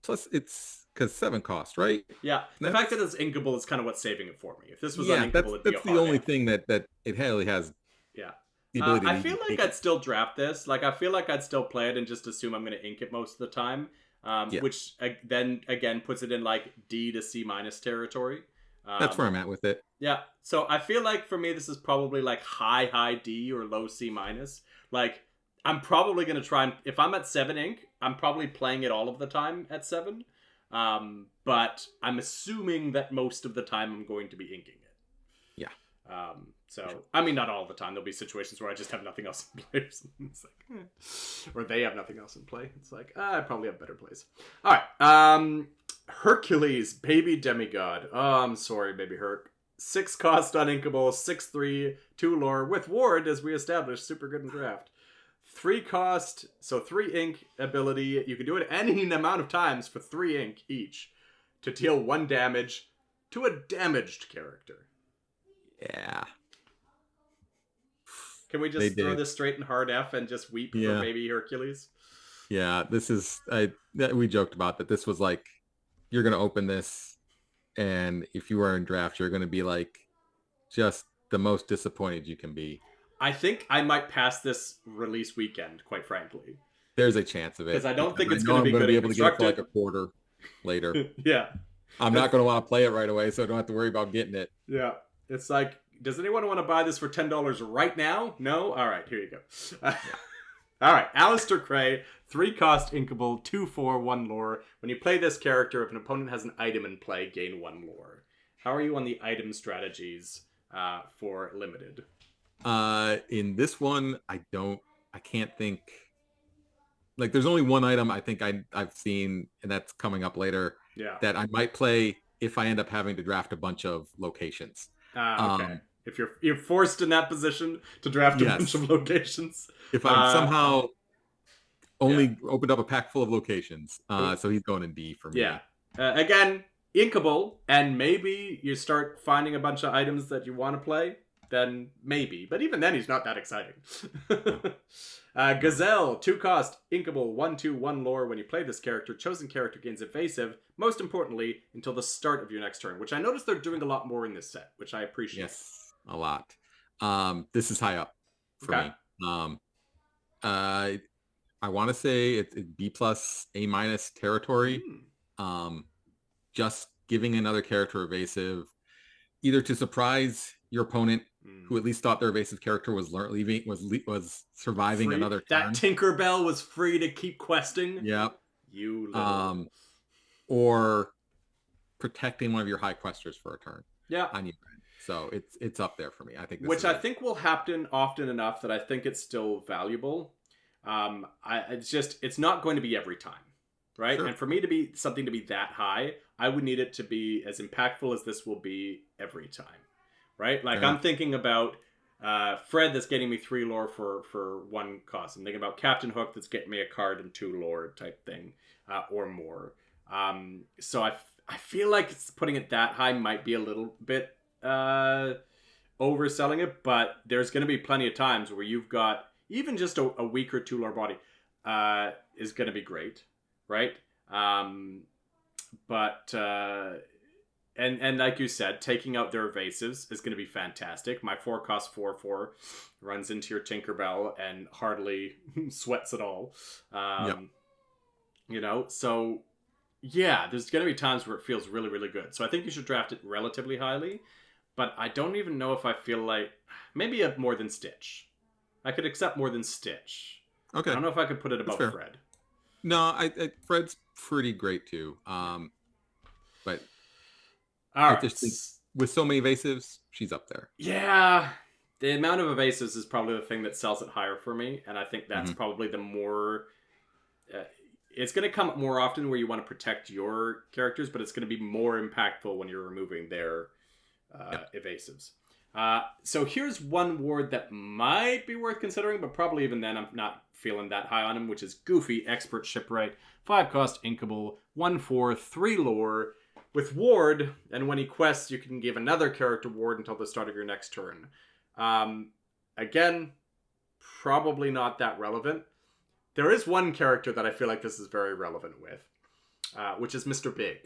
plus it's because 7 cost, right? Yeah, the fact that That's it's inkable is kind of what's saving it for me. If this was yeah, uninkable, that's it'd be a that's the hard only F. thing that it really has Yeah. the ability I to feel even like take I'd it. still draft this. Like, I feel like I'd still play it and just assume I'm going to ink it most of the time, Yeah, which then again puts it in like D to C minus territory. that's where Um, I'm at with it. yeah, so I feel like for me, this is probably like high D or low C minus. Like, I'm probably going to try and, if I'm at 7 ink, I'm probably playing it all of the time at 7. But I'm assuming that most of the time I'm going to be inking it. Yeah, So I mean, not all the time. There'll be situations where I just have nothing else in play, or something. It's like, or they have nothing else in play. It's like I probably have better plays. All right, Hercules, baby demigod. Oh, I'm sorry, baby Herc. 6 cost uninkable, 6/3, 2 lore with ward, as we established, super good in draft. 3 cost, so 3 ink ability. You can do it any amount of times for 3 ink each to deal 1 damage to a damaged character. yeah, Can we they just throw did. this straight in hard F and just weep for Yeah, baby Hercules? yeah. This is we joked about that. This was like you're gonna open this, and if you are in draft, you're gonna be like just the most disappointed you can be. I think I might pass this release weekend, quite frankly, There's a chance of because it I don't because think I it's know going to I'm be going to good be and able to get it for like constructed. a quarter later. Yeah, I'm not going to want to play it right away, so I don't have to worry about getting it. yeah. It's like, does anyone want to buy this for $10 right now? No? All right, here you go. All right, Alistair Cray, 3 cost inkable, 2/4, 1 lore. When you play this character, if an opponent has an item in play, gain 1 lore. How are you on the item strategies for limited? In this one, I can't think. Like, there's only one item I think I've seen, and that's coming up later, Yeah. that I might play if I end up having to draft a bunch of locations. Okay. Um, If you're forced in that position to draft a bunch yes, of locations. if I'm Uh, somehow yeah. only opened up a pack full of locations, Oh, so he's going in D for yeah. me. Again, inkable, and maybe you start finding a bunch of items that you want to play, then maybe. But even then, he's not that exciting. No, no. Gazelle, 2 cost, inkable, 1/2, 1 lore. When you play this character, chosen character gains evasive, most importantly, until the start of your next turn, which I noticed they're doing a lot more in this set, which I appreciate. Yes, a lot. This is high up for Okay. me. Uh, I want to say it's B plus A minus territory. Hmm. Um, just giving another character evasive, either to surprise your opponent, Hmm. who at least thought their evasive character was surviving Free. another That turn. Tinkerbell was free to keep questing. Yep. You little. Or protecting one of your high questers for a turn Yeah. on your end. So it's up there for me. I think this Which is I think will happen often enough that I think it's still valuable. It's not going to be every time, right? Sure. And for me to be something to be that high, I would need it to be as impactful as this will be every time, right? Like Yeah. I'm thinking about Fred that's getting me 3 lore for 1 cost. I'm thinking about Captain Hook that's getting me a card and 2 lore type thing, or more. So I feel like putting it that high might be a little bit overselling it, but there's going to be plenty of times where you've got even just a weaker 2 lore body is going to be great, right? But and like you said, taking out their evasives is going to be fantastic. My 4 cost 4/4 runs into your Tinkerbell and hardly sweats at all. Yep. You know, so yeah, there's going to be times where it feels really, really good. So I think you should draft it relatively highly. But I don't even know if I feel like maybe a more than Stitch. I could accept more than Stitch. Okay. I don't know if I could put it above fair. Fred. No, Fred's pretty great too. But All I right. just think with so many evasives, she's up there. Yeah. The amount of evasives is probably the thing that sells it higher for me, and I think that's Mhm. probably the more... it's going to come up more often where you want to protect your characters, but it's going to be more impactful when you're removing their evasives. So here's one ward that might be worth considering, but probably even then I'm not feeling that high on him, which is Goofy, Expert Shipwright, 5 cost, Inkable, 1/4, 3 lore, with ward, and when he quests, you can give another character ward until the start of your next turn. Again, probably not that relevant. There is one character that I feel like this is very relevant with, which is Mr. Big.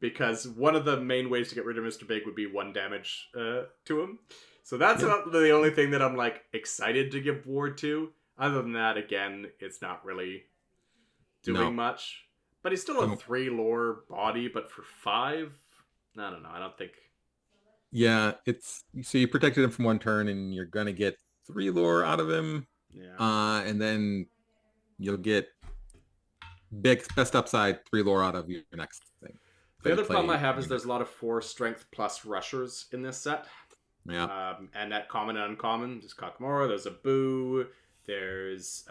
Because one of the main ways to get rid of Mr. Big would be 1 damage to him. So that's not the only thing that I'm like excited to give ward to. Other than that, again, it's not really doing much. But he's still a 3 lore body, but for 5? I don't know. I don't think... Yeah, it's... So you protected him from 1 turn, and you're going to get 3 lore out of him. Yeah. And then you'll get best upside 3 lore out of your next thing. The other problem I have is there's a lot of 4 strength plus rushers in this set. Yeah. And that common and uncommon. There's Kakamora, there's a Boo, there's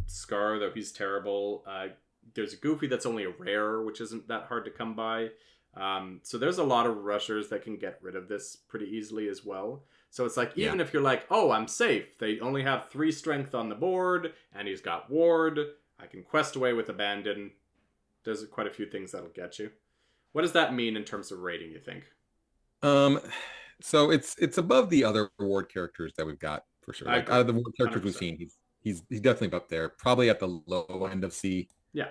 Scar, though he's terrible. There's a Goofy that's only a rare, which isn't that hard to come by. So there's a lot of rushers that can get rid of this pretty easily as well. So it's like, even if you're like, oh, I'm safe. They only have 3 strength on the board, and he's got ward. I can quest away with abandon. There's quite a few things that'll get you. What does that mean in terms of rating, you think? So it's above the other ward characters that we've got, for sure. Like, out of the ward characters 100%. We've seen, he's definitely up there. Probably at the low end of C. Yeah,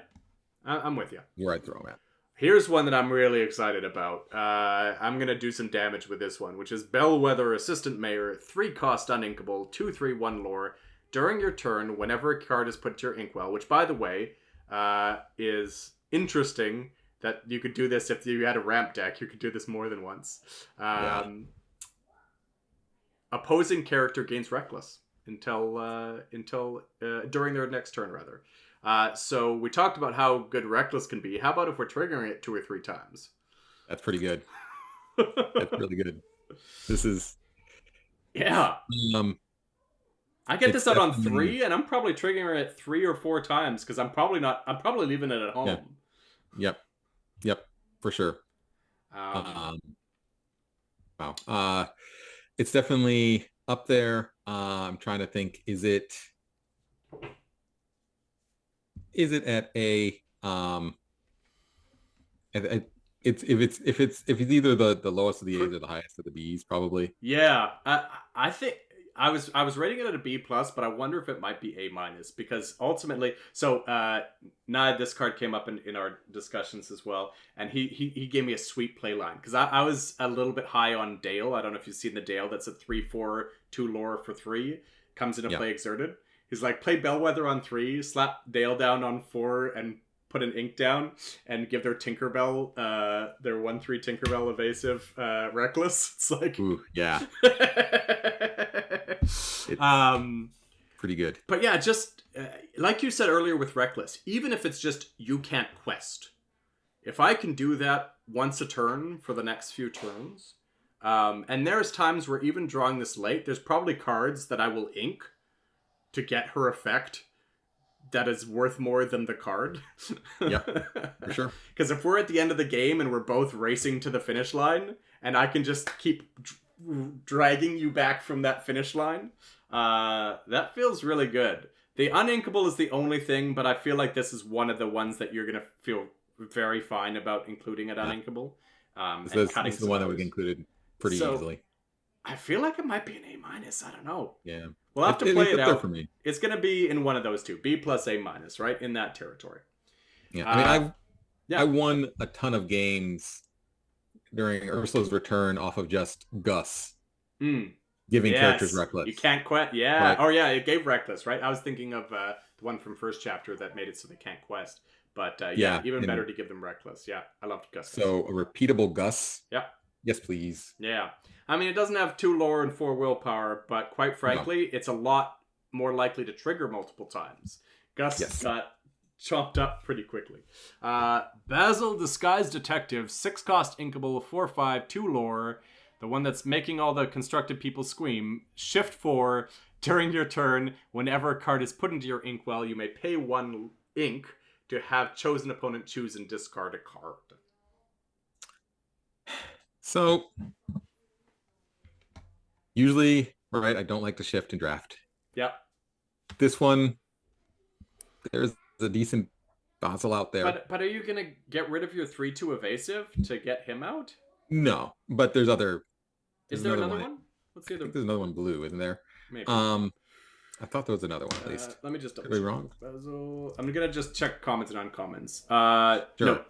I'm with you. Where I'd throw him at. Here's one that I'm really excited about. I'm going to do some damage with this one, which is Bellwether Assistant Mayor, 3 cost uninkable, 2/3/1 lore. During your turn, whenever a card is put to your inkwell, which, by the way, is interesting that you could do this if you had a ramp deck. You could do this more than once. Opposing character gains Reckless until during their next turn, rather. So we talked about how good Reckless can be. How about if we're triggering it 2 or 3 times? That's pretty good. That's really good. This is... Yeah. I get this out on 3, and I'm probably triggering it 3 or 4 times because I'm probably leaving it at home. Yeah. Yep. For sure. Wow. It's definitely up there. I'm trying to think. Is it at a if it's either the lowest of the A's or the highest of the B's, probably. Yeah, I think I was rating it at a B plus, but I wonder if it might be A minus because ultimately, so Nod, this card came up in our discussions as well, and he gave me a sweet play line because I was a little bit high on Dale. I don't know if you've seen the Dale. That's a 3/4 2 lore for 3, comes into play exerted. He's like, play Bellwether on 3, slap Dale down on 4, and put an ink down, and give their Tinkerbell, their 1/3 Tinkerbell evasive Reckless. It's like... Ooh, yeah. Pretty good. But yeah, just like you said earlier with Reckless, even if it's just you can't quest, if I can do that once a turn for the next few turns, and there's times where even drawing this late, there's probably cards that I will ink to get her effect that is worth more than the card. Yeah, for sure. Because if we're at the end of the game and we're both racing to the finish line, and I can just keep dragging you back from that finish line, that feels really good. The uninkable is the only thing, but I feel like this is one of the ones that you're going to feel very fine about including at uninkable. This is the one that we included pretty easily. I feel like it might be an A minus. I don't know. Yeah. We'll have to play it out. For me. It's going to be in one of those two, B plus A minus, right? In that territory. Yeah. I mean, I won a ton of games during Ursula's return off of just Gus giving characters Reckless. You can't quest. Yeah. Right. Oh, yeah. It gave Reckless, right? I was thinking of the one from first chapter that made it so they can't quest. But even better to give them Reckless. Yeah. I loved Gus. So a repeatable Gus. Yeah. Yes, please. Yeah. I mean, it doesn't have 2 lore and 4 willpower, but quite frankly, it's a lot more likely to trigger multiple times. Gus got chopped up pretty quickly. Basil, Disguised Detective, 6-cost inkable, 4/5, 2 lore. The one that's making all the constructed people scream. Shift 4. During your turn, whenever a card is put into your inkwell, you may pay 1 ink to have chosen opponent choose and discard a card. So, usually, right, I don't like to shift and draft. Yep. This one, there's a decent Basil out there. But are you going to get rid of your 3/2 evasive to get him out? No, but there's other... Is there another one? What's the I other? think there's another one blue, isn't there? Maybe. I thought there was another one at least. Let me just double check. Could be wrong. Basil. I'm gonna just check commons and uncommons. Sure. No.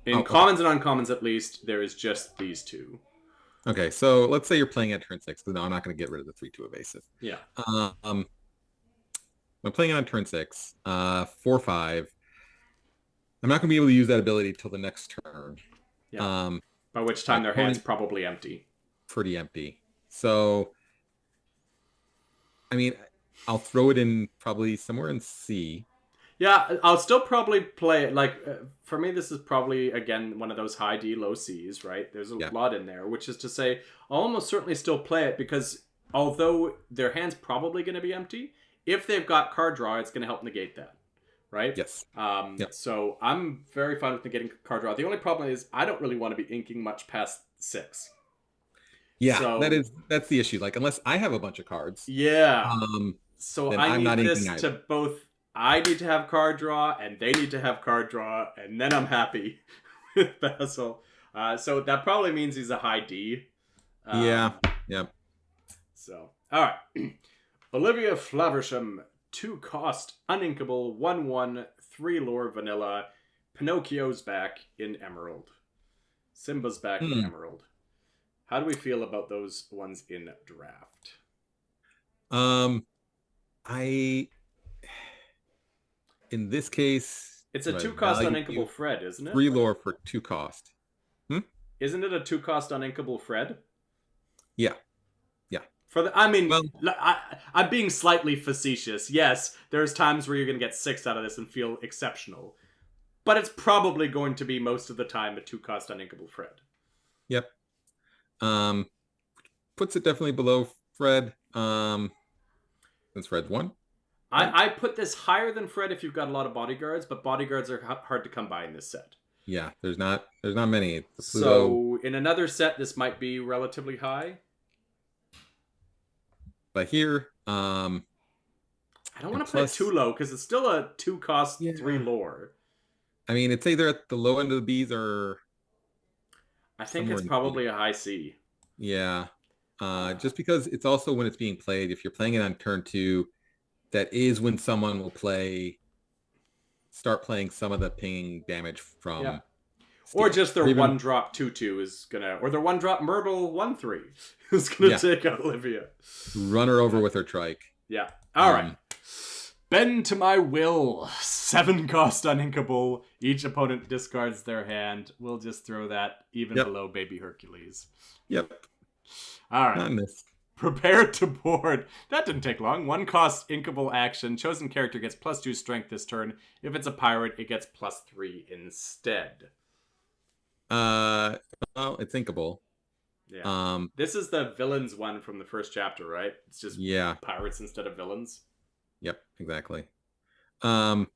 In commons and uncommons, at least, there is just these 2. Okay, so let's say you're playing at turn 6. No, I'm not going to get rid of the 3/2 evasive. Yeah. I'm playing on turn 6, 4/5. I'm not going to be able to use that ability till the next turn. Yeah. By which time their hand's probably empty. Pretty empty. So, I mean, I'll throw it in probably somewhere in C. Yeah, I'll still probably play it. Like, for me, this is probably, again, one of those high D, low Cs, right? There's a lot in there, which is to say, I'll almost certainly still play it because although their hand's probably going to be empty, if they've got card draw, it's going to help negate that, right? Yes. So I'm very fine with negating card draw. The only problem is I don't really want to be inking much past 6. Yeah, so, that's the issue. Like, unless I have a bunch of cards. Yeah. So I need this to both... I need to have card draw, and they need to have card draw, and then I'm happy with Basil. So that probably means he's a high D. Yeah. So, all right. Olivia Flaversham, 2-cost, uninkable, 1/1, 3 lore vanilla. Pinocchio's back in Emerald. Simba's back in Emerald. How do we feel about those ones in draft? In this case, it's a 2-cost uninkable Fred, isn't it? 3 lore for 2 cost. Isn't it a 2-cost uninkable Fred? Yeah. I'm being slightly facetious. Yes, there's times where you're going to get 6 out of this and feel exceptional. But it's probably going to be most of the time a 2-cost uninkable Fred. Yep. Puts it definitely below Fred. Since Fred's 1. I put this higher than Fred if you've got a lot of bodyguards, but bodyguards are hard to come by in this set. Yeah, there's not many. So in another set, this might be relatively high. But here, I don't want to play it too low because it's still a 2-cost 3 lore. I mean, it's either at the low end of the Bs or... I think it's probably a high C. Yeah. Just because it's also when it's being played, if you're playing it on turn 2, that is when someone will start playing some of the pinging damage from... Yeah. Or just their 1-drop 2/2 is going to... Or their 1-drop Myrtle 1/3 is going to take out Olivia. Run her over with her trike. Yeah. All right. Bend to my will. 7-cost uninkable. Each opponent discards their hand. We'll just throw that even below Baby Hercules. Yep. All right. Prepare to board. That didn't take long. 1-cost inkable action. Chosen character gets +2 strength this turn. If it's a pirate, it gets +3 instead. Well, it's inkable. Yeah. This is the villains one from the first chapter, right? It's just pirates instead of villains. Yep, exactly. I'm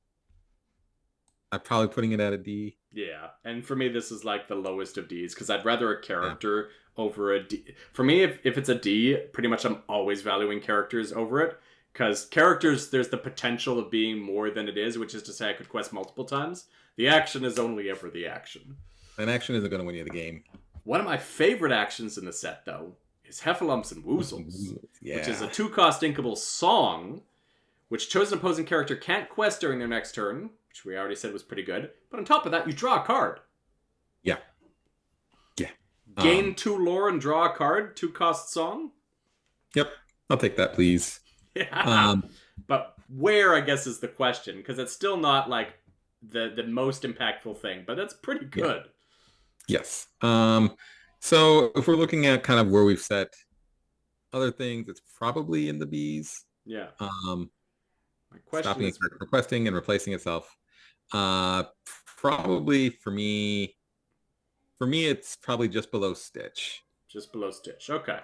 probably putting it at a D. Yeah, and for me, this is like the lowest of Ds because I'd rather a character over a D. For me, if it's a D, pretty much I'm always valuing characters over it because characters, there's the potential of being more than it is, which is to say I could quest multiple times. The action is only ever the action. An action isn't going to win you the game. One of my favorite actions in the set, though, is Heffalumps and Woozles, which is a 2-cost inkable song, which chosen opposing character can't quest during their next turn, which we already said was pretty good. But on top of that, you draw a card. Yeah. Gain 2 lore and draw a card, 2-cost song. Yep. I'll take that, please. Yeah. But where, I guess, is the question, because it's still not like the most impactful thing, but that's pretty good. Yeah. Yes. So if we're looking at kind of where we've set other things, it's probably in the Bs. Yeah. My question is requesting and replacing itself. Uh, Probably for me, it's probably just below Stitch. Just below Stitch. Okay.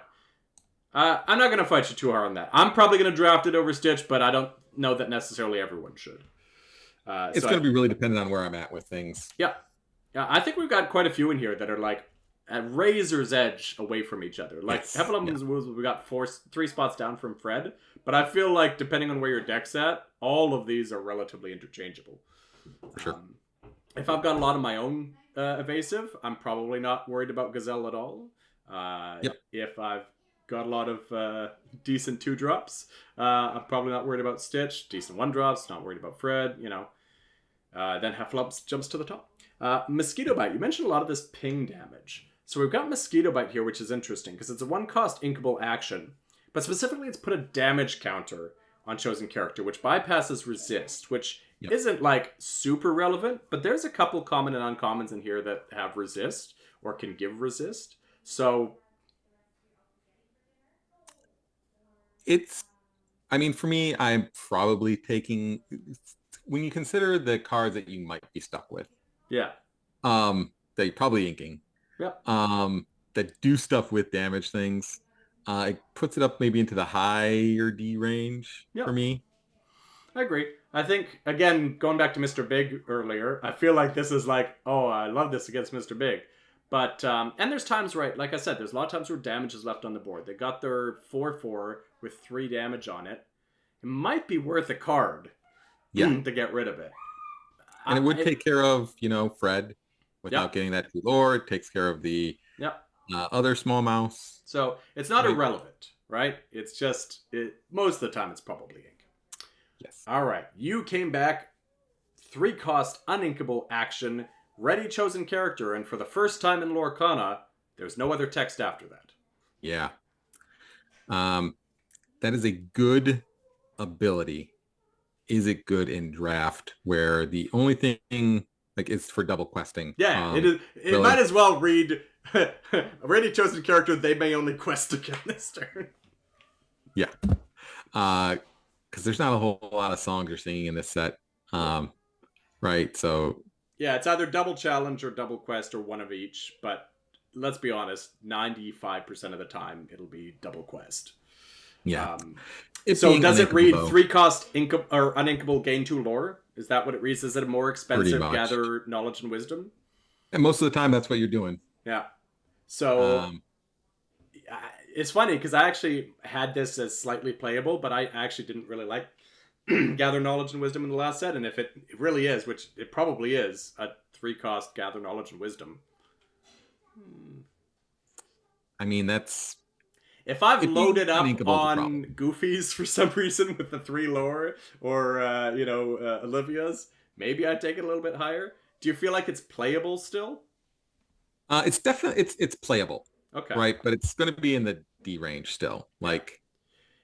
I'm not going to fight you too hard on that. I'm probably going to draft it over Stitch, but I don't know that necessarily everyone should. It's going to be really dependent on where I'm at with things. Yeah. Yeah, I think we've got quite a few in here that are like at razor's edge away from each other. Like, Yes. Heffalum's we got 3 spots down from Fred, but I feel like depending on where your deck's at, all of these are relatively interchangeable. For sure. If I've got a lot of my own evasive, I'm probably not worried about Gazelle at all. If I've got a lot of decent 2-drops, I'm probably not worried about Stitch. Decent 1-drops, not worried about Fred, you know. Then Heffalump jumps to the top. Mosquito Bite. You mentioned a lot of this ping damage. So we've got Mosquito Bite here, which is interesting, because it's a 1-cost inkable action. But specifically, it's put a damage counter on chosen character, which bypasses resist, which isn't like super relevant, but there's a couple common and uncommons in here that have resist or can give resist. So I mean, for me, I'm probably taking, when you consider the cards that you might be stuck with, yeah, that you're probably inking, that do stuff with damage things, it puts it up maybe into the higher D range for me. I agree. I think, again, going back to Mr. Big earlier, I feel like this is like, oh, I love this against Mr. Big. But, and there's times, right, like I said, there's a lot of times where damage is left on the board. They got their 4/4 with 3 damage on it. It might be worth a card to get rid of it. And it would take care of, Fred without getting that 2 lore. It takes care of the other small mouse. So it's not irrelevant, right? It's just, most of the time it's probably ink. Yes. All right. You came back, 3-cost uninkable action, ready chosen character, and for the first time in Lorcana, there's no other text after that. Yeah. That is a good ability. Is it good in draft where the only thing like is for double questing? Yeah, it is. It might as well read ready chosen character. They may only quest again this turn. Yeah. Because there's not a whole lot of songs you're singing in this set, right? So yeah, it's either double challenge or double quest or one of each. But let's be honest, 95% of the time it'll be double quest. Yeah. So does it read 3-cost or uninkable gain 2 lore? Is that what it reads? Is it a more expensive gather knowledge and wisdom? And most of the time, that's what you're doing. Yeah. So it's funny because I actually had this as slightly playable, but I actually didn't really like gather knowledge and wisdom in the last set. And if it really is, which it probably is, a 3-cost gather knowledge and wisdom. I mean, that's... If I've loaded up on Goofies for some reason with the 3 lore or, Olivia's, maybe I'd take it a little bit higher. Do you feel like it's playable still? It's definitely, it's playable. Okay. Right, but it's going to be in the D range still. Like,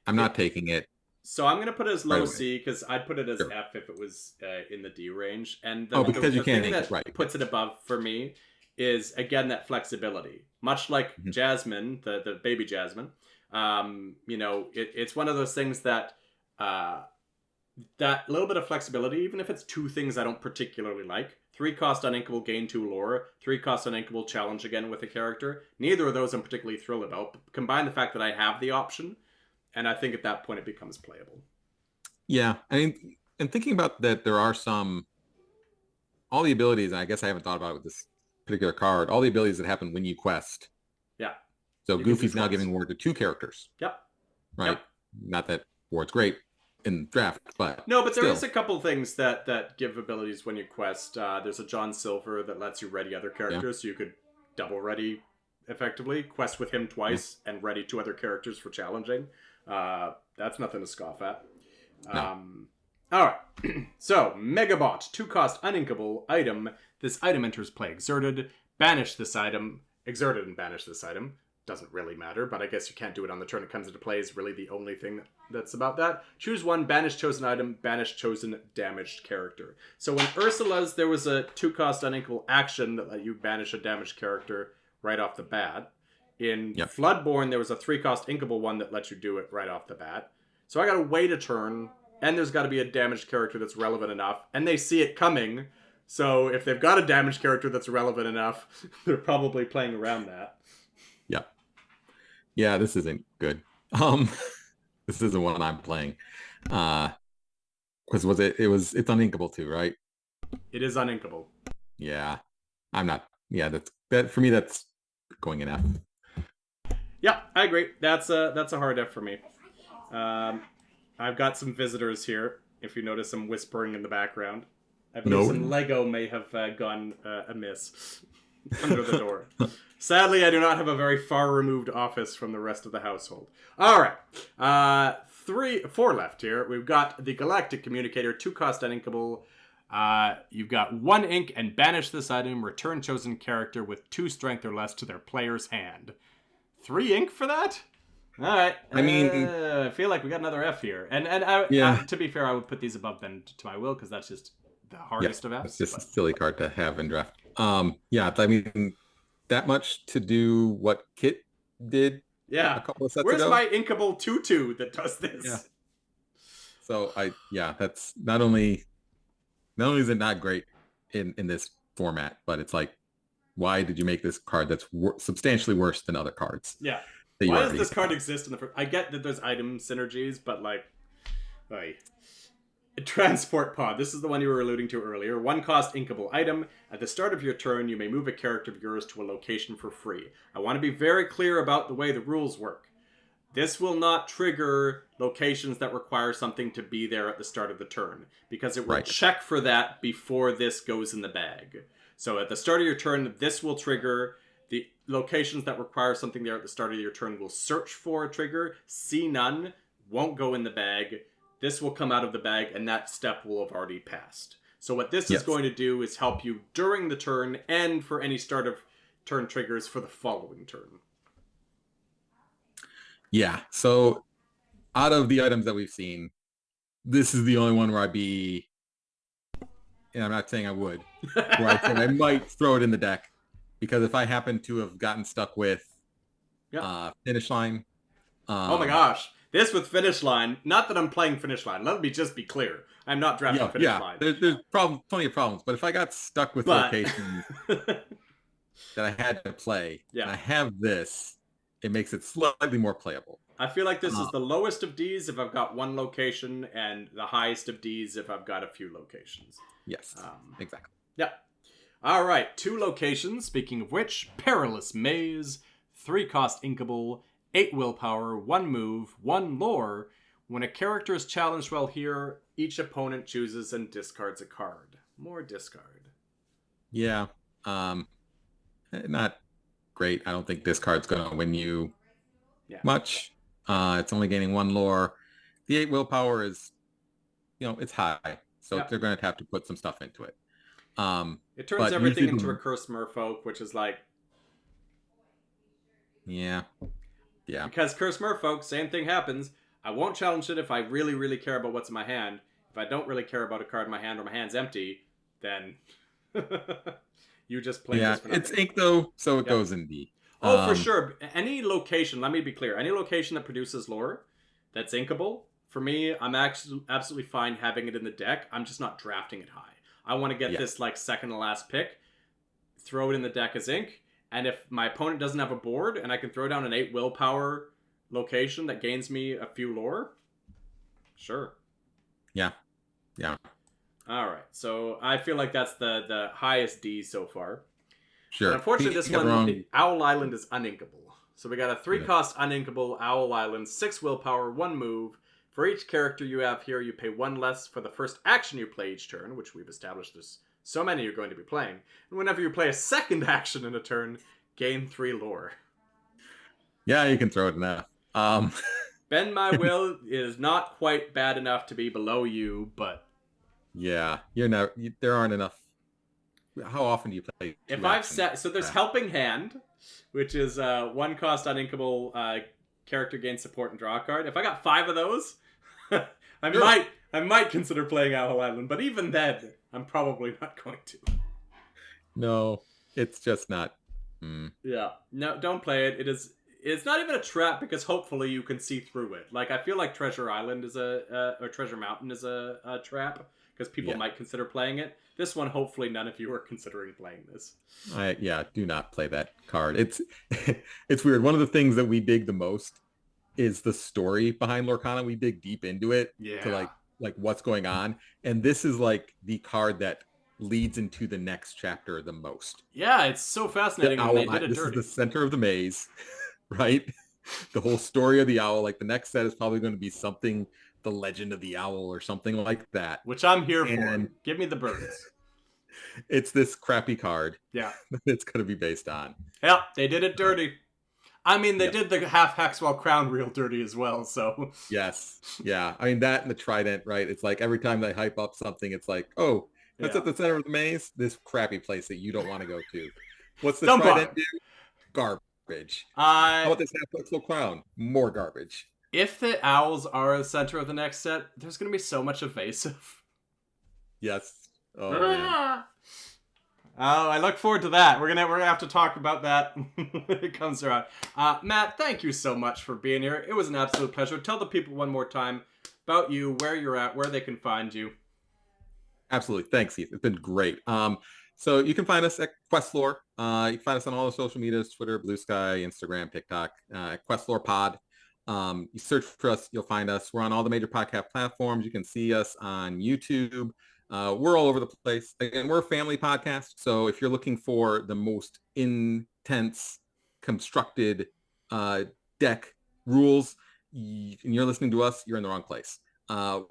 I'm not taking it. So I'm going to put it as low C because I'd put it as F if it was in the D range. And because you can't ink, that puts it above for me is, again, that flexibility. Much like Jasmine, the baby Jasmine, it's one of those things that that little bit of flexibility, even if it's 2 things I don't particularly like, 3-cost uninkable gain 2 lore, 3-cost uninkable challenge again with a character. Neither of those I'm particularly thrilled about. But combine the fact that I have the option, and I think at that point it becomes playable. Yeah, I mean, and thinking about that, there are all the abilities, and I guess I haven't thought about it with this particular card, all the abilities that happen when you quest. Yeah. So Goofy's now giving ward to 2 characters. Yep. Right? Yep. Not that ward's great in draft, but no, but there is a couple things that give abilities when you quest. There's a John Silver that lets you ready other characters, so you could double ready effectively, quest with him twice, and ready 2 other characters for challenging. That's nothing to scoff at. No. All right. So, Megabot, 2-cost uninkable item. This item enters play. Exerted, banish this item. Exerted and banish this item. Doesn't really matter, but I guess you can't do it on the turn it comes into play is really the only thing that's about that. Choose 1, banish chosen item, banish chosen damaged character. So in Ursula's, there was a 2-cost uninkable action that let you banish a damaged character right off the bat. In Floodborn, there was a 3-cost inkable one that lets you do it right off the bat. So I gotta wait a turn and there's got to be a damaged character that's relevant enough, and they see it coming. So if they've got a damaged character that's relevant enough, they're probably playing around that. Yeah. Yeah, this isn't good. This isn't one I'm playing. Because it's uninkable too, right? It is uninkable. Yeah. I'm not. Yeah, that for me that's going in F. Yeah, I agree. That's a hard F for me. I've got some visitors here. If you notice some whispering in the background, I believe some Lego may have gone amiss under the door. Sadly, I do not have a very far removed office from the rest of the household. All right, 4 left here. We've got the Galactic Communicator, 2-cost uninkable. You've got 1 ink and banish this item. Return chosen character with 2 strength or less to their player's hand. 3 ink for that? All right. I mean, I feel like we got another F here. And to be fair, I would put these above then to my will because that's just the hardest of Fs. It's just a silly card to have in draft. Yeah, I mean, that much to do what Kit did. Yeah. A couple of sets Where's ago. my inkable tutu that does this? Yeah. So that's not only is it not great in this format, but it's like, why did you make this card that's substantially worse than other cards? Yeah. Why does this card exist in the first? I get that there's item synergies, but like, Transport Pod. This is the one you were alluding to earlier. 1-cost inkable item. At the start of your turn, you may move a character of yours to a location for free. I want to be very clear about the way the rules work. This will not trigger locations that require something to be there at the start of the turn, because it will check for that before this goes in the bag. So at the start of your turn, this will trigger. The locations that require something there at the start of your turn will search for a trigger, see none, won't go in the bag. This will come out of the bag, and that step will have already passed. So what this is going to do is help you during the turn and for any start of turn triggers for the following turn. Yeah, so out of the items that we've seen, this is the only one where I'd be, and I'm not saying I would, where I said I might throw it in the deck, because if I happen to have gotten stuck with Finish Line. Oh my gosh. This with Finish Line, not that I'm playing Finish Line, let me just be clear. I'm not drafting Finish Line. There's plenty of problems, but if I got stuck with locations that I had to play, and I have this, it makes it slightly more playable. I feel like this is the lowest of Ds if I've got 1 location, and the highest of Ds if I've got a few locations. Yes, exactly. Yeah. All right, 2 locations. Speaking of which, Perilous Maze, 3-cost inkable, 8 willpower, 1 move, 1 lore. When a character is challenged while here, each opponent chooses and discards a card. More discard. Yeah. Not great. I don't think this card's going to win you much. It's only gaining 1 lore. The 8 willpower is, it's high. So they're going to have to put some stuff into it. It turns everything into a Cursed Merfolk, which is like... Yeah. Because Cursed Merfolk, same thing happens. I won't challenge it if I really, really care about what's in my hand. If I don't really care about a card in my hand or my hand's empty, then you just play this for nothing. It's ink though, so it goes in D. Oh, for sure. Any location, let me be clear, any location that produces lore that's inkable, for me, I'm actually absolutely fine having it in the deck. I'm just not drafting it high. I want to get this like second to last pick, throw it in the deck as ink, and if my opponent doesn't have a board and I can throw down an 8 willpower location that gains me a few lore, sure. Yeah. All right, so I feel like that's the highest D so far. Sure. And unfortunately, this one, the Owl Island is uninkable. So we got a 3-cost uninkable Owl Island, 6 willpower, 1 move. For each character you have here, you pay 1 less for the first action you play each turn, which we've established there's so many you're going to be playing. And whenever you play a second action in a turn, gain 3 lore. Yeah, you can throw it in there. Bend My Will is not quite bad enough to be below you, but... Yeah, there aren't enough. How often do you play? If I've set... So there's Helping Hand, which is 1-cost uninkable character gains support and draw a card. If I got 5 of those, I might consider playing Owl Island, but even then, I'm probably not going to. No, it's just not. Yeah, no, don't play it. it's not even a trap because hopefully you can see through it. Like, I feel like Treasure Island is or Treasure Mountain is a trap because people might consider playing it. This one, hopefully none of you are considering playing this. Do not play that card. It's it's weird. One of the things that we dig the most is the story behind Lorcana. We dig deep into it to like what's going on. And this is like the card that leads into the next chapter the most. Yeah, it's so fascinating when they did it dirty. This is the center of the maze, right? The whole story of the owl. Like the next set is probably going to be something, the legend of the owl or something like that. Which I'm here for. Give me the birds. It's this crappy card. Yeah. That it's going to be based on. Yeah, they did it dirty. I mean, they did the half Haxwell crown real dirty as well, so. Yes. Yeah. I mean, that and the trident, right? It's like every time they hype up something, it's like, oh, that's at the center of the maze, this crappy place that you don't want to go to. What's the trident do? Garbage. How about this half Haxwell crown? More garbage. If the owls are the center of the next set, there's going to be so much evasive. Yes. Oh, man. Oh, I look forward to that. We're gonna have to talk about that when it comes around. Matt, thank you so much for being here. It was an absolute pleasure. Tell the people one more time about you, where you're at, where they can find you. Absolutely. Thanks, Heath. It's been great. So you can find us at Questlore. You can find us on all the social medias, Twitter, Blue Sky, Instagram, TikTok, Questlore Pod. You search for us, you'll find us. We're on all the major podcast platforms. You can see us on YouTube. We're all over the place. Again, we're a family podcast. So if you're looking for the most intense, constructed deck rules, and you're listening to us, you're in the wrong place.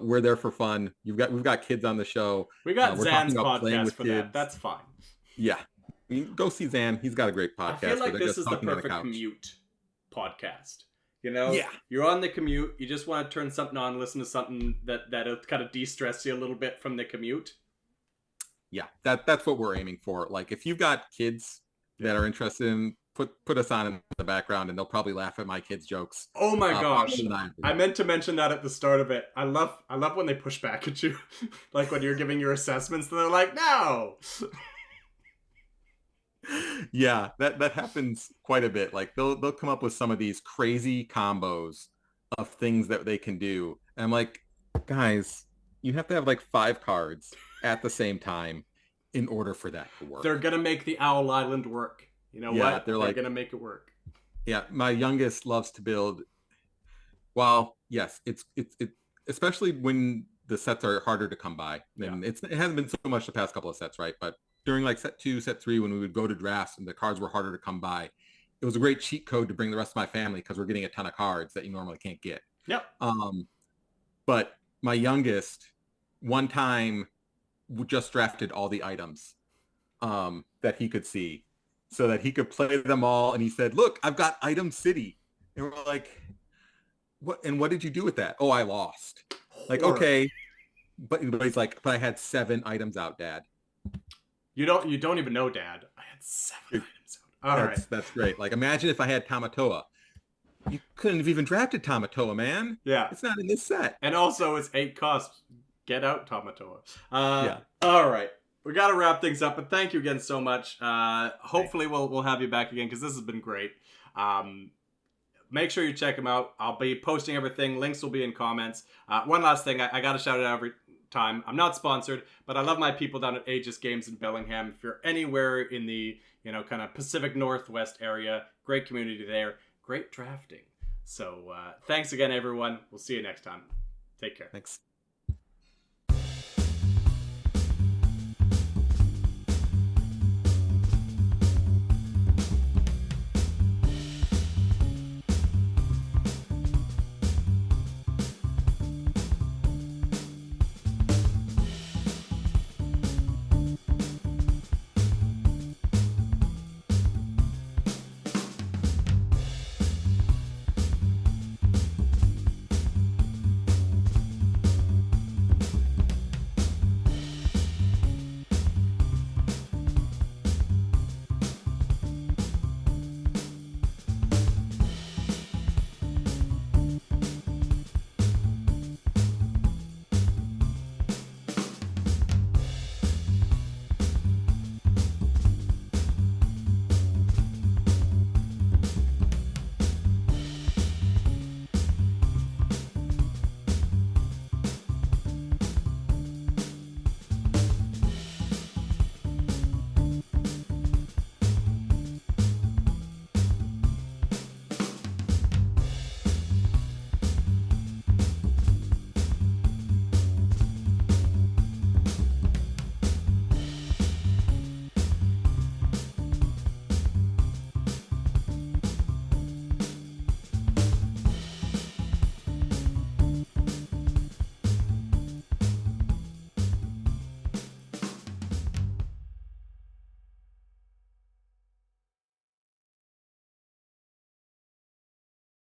We're there for fun. We've got kids on the show. We got Zan's podcast for that. That's fine. Yeah. Go see Zan. He's got a great podcast. I feel like this is the perfect commute podcast. You know, you're on the commute. You just want to turn something on, listen to something that'll kind of de-stress you a little bit from the commute. Yeah, that's what we're aiming for. Like, if you've got kids that are interested in, put us on in the background, and they'll probably laugh at my kids' jokes. Oh my gosh! I meant to mention that at the start of it. I love when they push back at you, like when you're giving your assessments, and they're like, "No." Yeah, that happens quite a bit. Like they'll come up with some of these crazy combos of things that they can do. And I'm like, guys, you have to have like 5 cards at the same time in order for that to work. They're gonna make the Owl Island work. You know what? They're gonna make it work. Yeah, my youngest loves to build. Well, yes, it's especially when the sets are harder to come by. And it hasn't been so much the past couple of sets, right? But during like set 2, set 3, when we would go to drafts and the cards were harder to come by, it was a great cheat code to bring the rest of my family because we're getting a ton of cards that you normally can't get. Yep. But my youngest, one time, just drafted all the items that he could see so that he could play them all. And he said, look, I've got Item City. And we're like, what? And what did you do with that? Oh, I lost. Like, okay. But he's like, but I had 7 items out, Dad. You don't even know, Dad. I had 7 items out. All right. That's great. Like, imagine if I had Tamatoa. You couldn't have even drafted Tamatoa, man. Yeah. It's not in this set. And also, it's 8 costs. Get out, Tamatoa. All right. We got to wrap things up, but thank you again so much. Hopefully, we'll have you back again because this has been great. Make sure you check them out. I'll be posting everything. Links will be in comments. One last thing. I got to shout it out every time. I'm not sponsored, but I love my people down at Aegis Games in Bellingham. If you're anywhere in the kind of Pacific Northwest area, great community there, great drafting. So thanks again, everyone. We'll see you next time. Take care. Thanks.